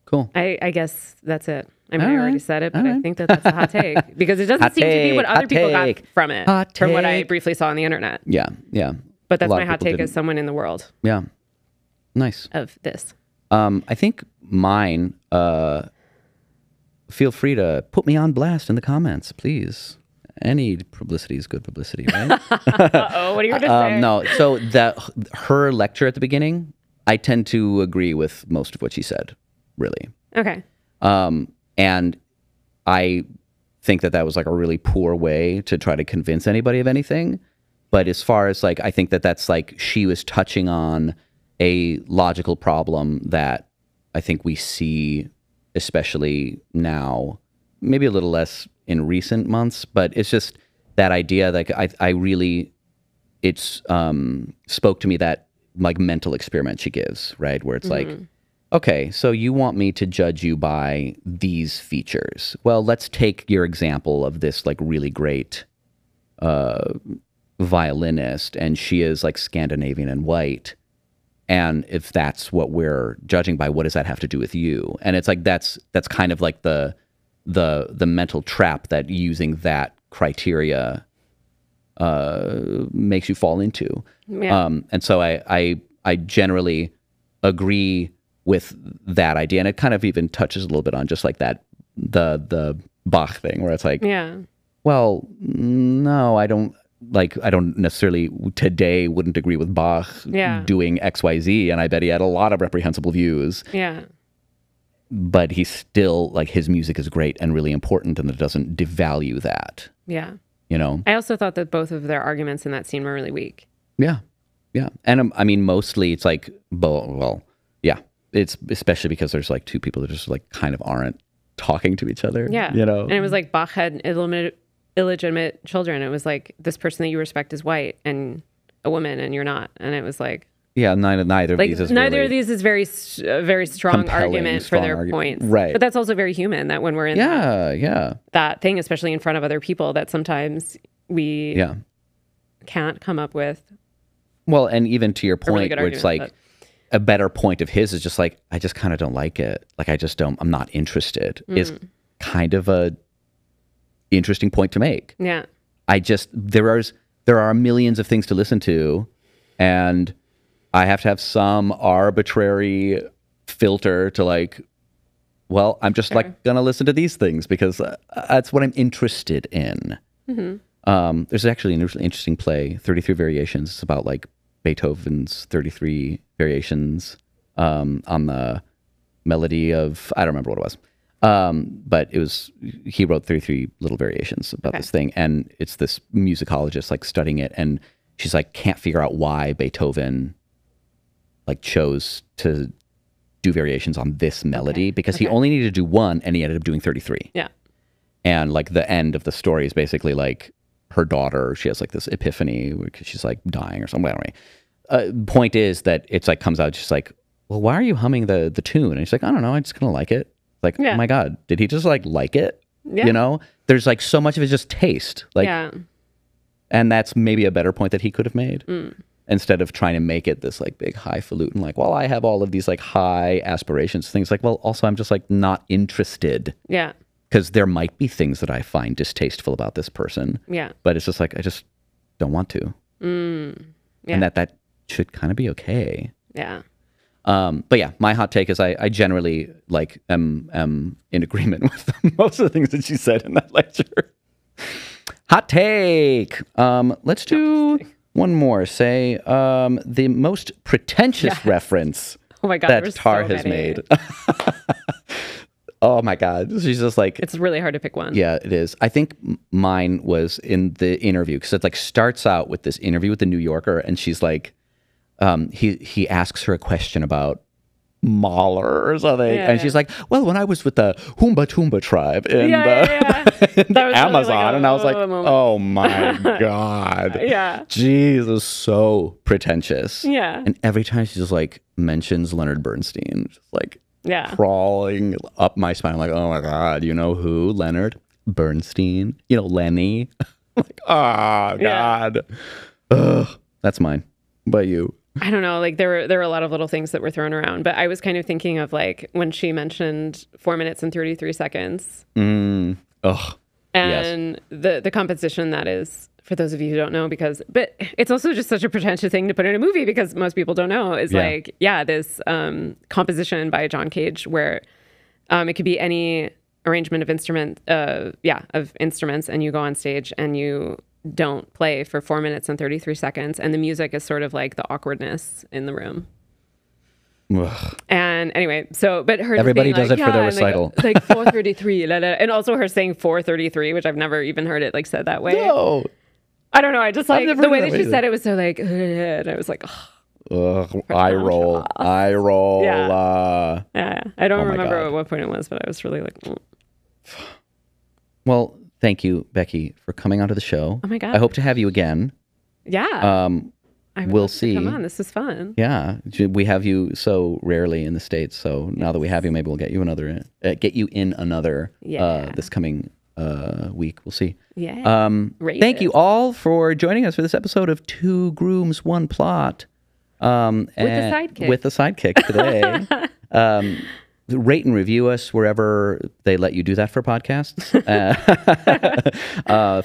Cool. I guess that's it. I mean, All I already right. said it, but I think that's a hot take because it doesn't seem to be what other people got from it, from what I briefly saw on the internet. Yeah. Yeah. But that's my hot take as someone in the world. Yeah. Nice. Of this. I think mine, feel free to put me on blast in the comments, please. Any publicity is good publicity, right? Uh-oh, what are you going to say? No, so her lecture at the beginning, I tend to agree with most of what she said, really. Okay. And I think that was like a really poor way to try to convince anybody of anything. But as far as like, I think that's like she was touching on a logical problem that I think we see, especially now, maybe a little less in recent months, but it's just that idea that I really, it's spoke to me, that like mental experiment she gives, right? Where it's like, okay, so you want me to judge you by these features. Well, let's take your example of this like really great violinist, and she is like Scandinavian and white. And if that's what we're judging by, what does that have to do with you? And it's like, that's kind of like the mental trap that using that criteria makes you fall into. Yeah. And so I generally agree with that idea, and it kind of even touches a little bit on just like that the Bach thing, where it's like, well, no, I don't necessarily today wouldn't agree with Bach doing XYZ, and I bet he had a lot of reprehensible views. Yeah. But he's still like, his music is great and really important, and it doesn't devalue that. Yeah. You know? I also thought that both of their arguments in that scene were really weak. Yeah. Yeah. And I mean, mostly it's like, well, yeah. It's especially because there's like two people that just like kind of aren't talking to each other. Yeah. You know? And it was like Bach had illegitimate children. It was like, this person that you respect is white and a woman and you're not. And it was like, yeah, neither of like, these is neither really of these is a very strong argument for their points. Right. But that's also very human, that when we're in that thing, especially in front of other people, that sometimes we can't come up with Well, and even to your a really point, good where it's argument. like a better point of his is just like, I just kind of don't like it. Like, I'm not interested is kind of a interesting point to make. Yeah. There are millions of things to listen to, and I have to have some arbitrary filter to like, well, I'm just like going to listen to these things because that's what I'm interested in. There's actually an interesting play, 33 Variations. It's about like Beethoven's 33 Variations on the melody of, I don't remember what it was. But he wrote 33 little variations about this thing. And it's this musicologist like studying it. And she's like, can't figure out why Beethoven like chose to do variations on this melody because he only needed to do one and he ended up doing 33. Yeah. And like the end of the story is basically like her daughter, she has like this epiphany because she's like dying or something. Point is that it's like comes out just like, well, why are you humming the tune? And she's like, I don't know, I just kind of like it. Like, oh my God, did he just like it? Yeah. You know, there's like so much of it just taste. Like, and that's maybe a better point that he could have made instead of trying to make it this like big highfalutin, like, well, I have all of these like high aspirations, things like, well, also I'm just like not interested. Yeah. Because there might be things that I find distasteful about this person. Yeah. But it's just like, I just don't want to. Yeah. And that should kind of be okay. Yeah. But yeah, my hot take is I generally like am in agreement with most of the things that she said in that lecture. Hot take. Let's do one more. Say the most pretentious reference that Tar has made. Oh my God. She's just like... It's really hard to pick one. Yeah, it is. I think mine was in the interview because it like starts out with this interview with the New Yorker and she's like, he asks her a question about Mahler or something. And she's like, well, when I was with the Humba Tumba tribe in the Amazon. And I was like, oh my God. Jesus, so pretentious. Yeah. And every time she just like mentions Leonard Bernstein, just like crawling up my spine. I'm like, oh my God, you know who? Leonard Bernstein. You know, Lenny. Like, oh God. Ugh, that's mine. What about you? I don't know. Like there were a lot of little things that were thrown around, but I was kind of thinking of like when she mentioned 4 minutes and 33 seconds. Ugh. And the composition that is, for those of you who don't know, but it's also just such a pretentious thing to put in a movie because most people don't know is this composition by John Cage where it could be any arrangement of instruments and you go on stage and you don't play for 4 minutes and 33 seconds and the music is sort of like the awkwardness in the room. Ugh. And anyway, but her everybody does it for their recital, like 433, and also her saying 433, which I've never even heard it like said that way. No, I don't know. I just like the way that she said it was so like, and I was like, ugh, eye roll. Yeah, I don't remember at what point it was, but I was really like, well, thank you, Becky, for coming onto the show. Oh my God, I hope to have you again. Yeah. We'll see. Come on, this is fun. Yeah, we have you so rarely in the States, so now that we have you, maybe we'll get you in another this coming week. We'll see. Yeah. Thank you all for joining us for this episode of Two Grooms, One Plot. With the sidekick today. Rate and review us wherever they let you do that for podcasts.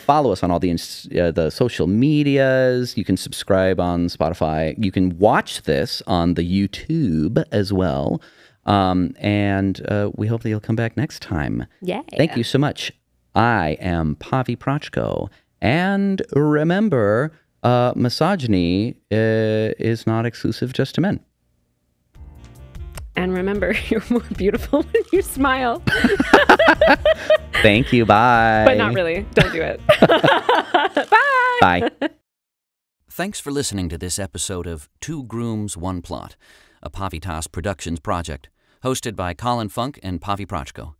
Follow us on all the social medias. You can subscribe on Spotify. You can watch this on the YouTube as well. And we hope that you'll come back next time. Yeah. Thank you so much. I am Pavi Proczko. And remember, misogyny is not exclusive just to men. And remember, you're more beautiful when you smile. Thank you. Bye. But not really. Don't do it. Bye. Bye. Thanks for listening to this episode of Two Grooms, One Plot, a Pavitas Productions project, hosted by Colin Funk and Pavi Proczko.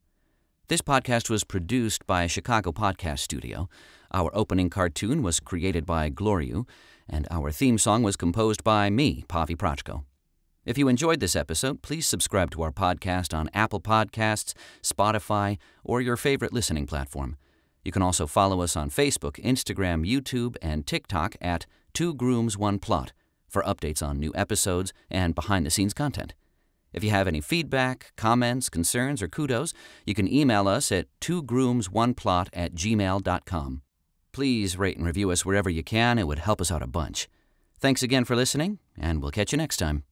This podcast was produced by Chicago Podcast Studio. Our opening cartoon was created by Gloriu, and our theme song was composed by me, Pavi Proczko. If you enjoyed this episode, please subscribe to our podcast on Apple Podcasts, Spotify, or your favorite listening platform. You can also follow us on Facebook, Instagram, YouTube, and TikTok at 2 Grooms 1 Plot for updates on new episodes and behind-the-scenes content. If you have any feedback, comments, concerns, or kudos, you can email us at 2groomsOneplot@gmail.com. Please rate and review us wherever you can. It would help us out a bunch. Thanks again for listening, and we'll catch you next time.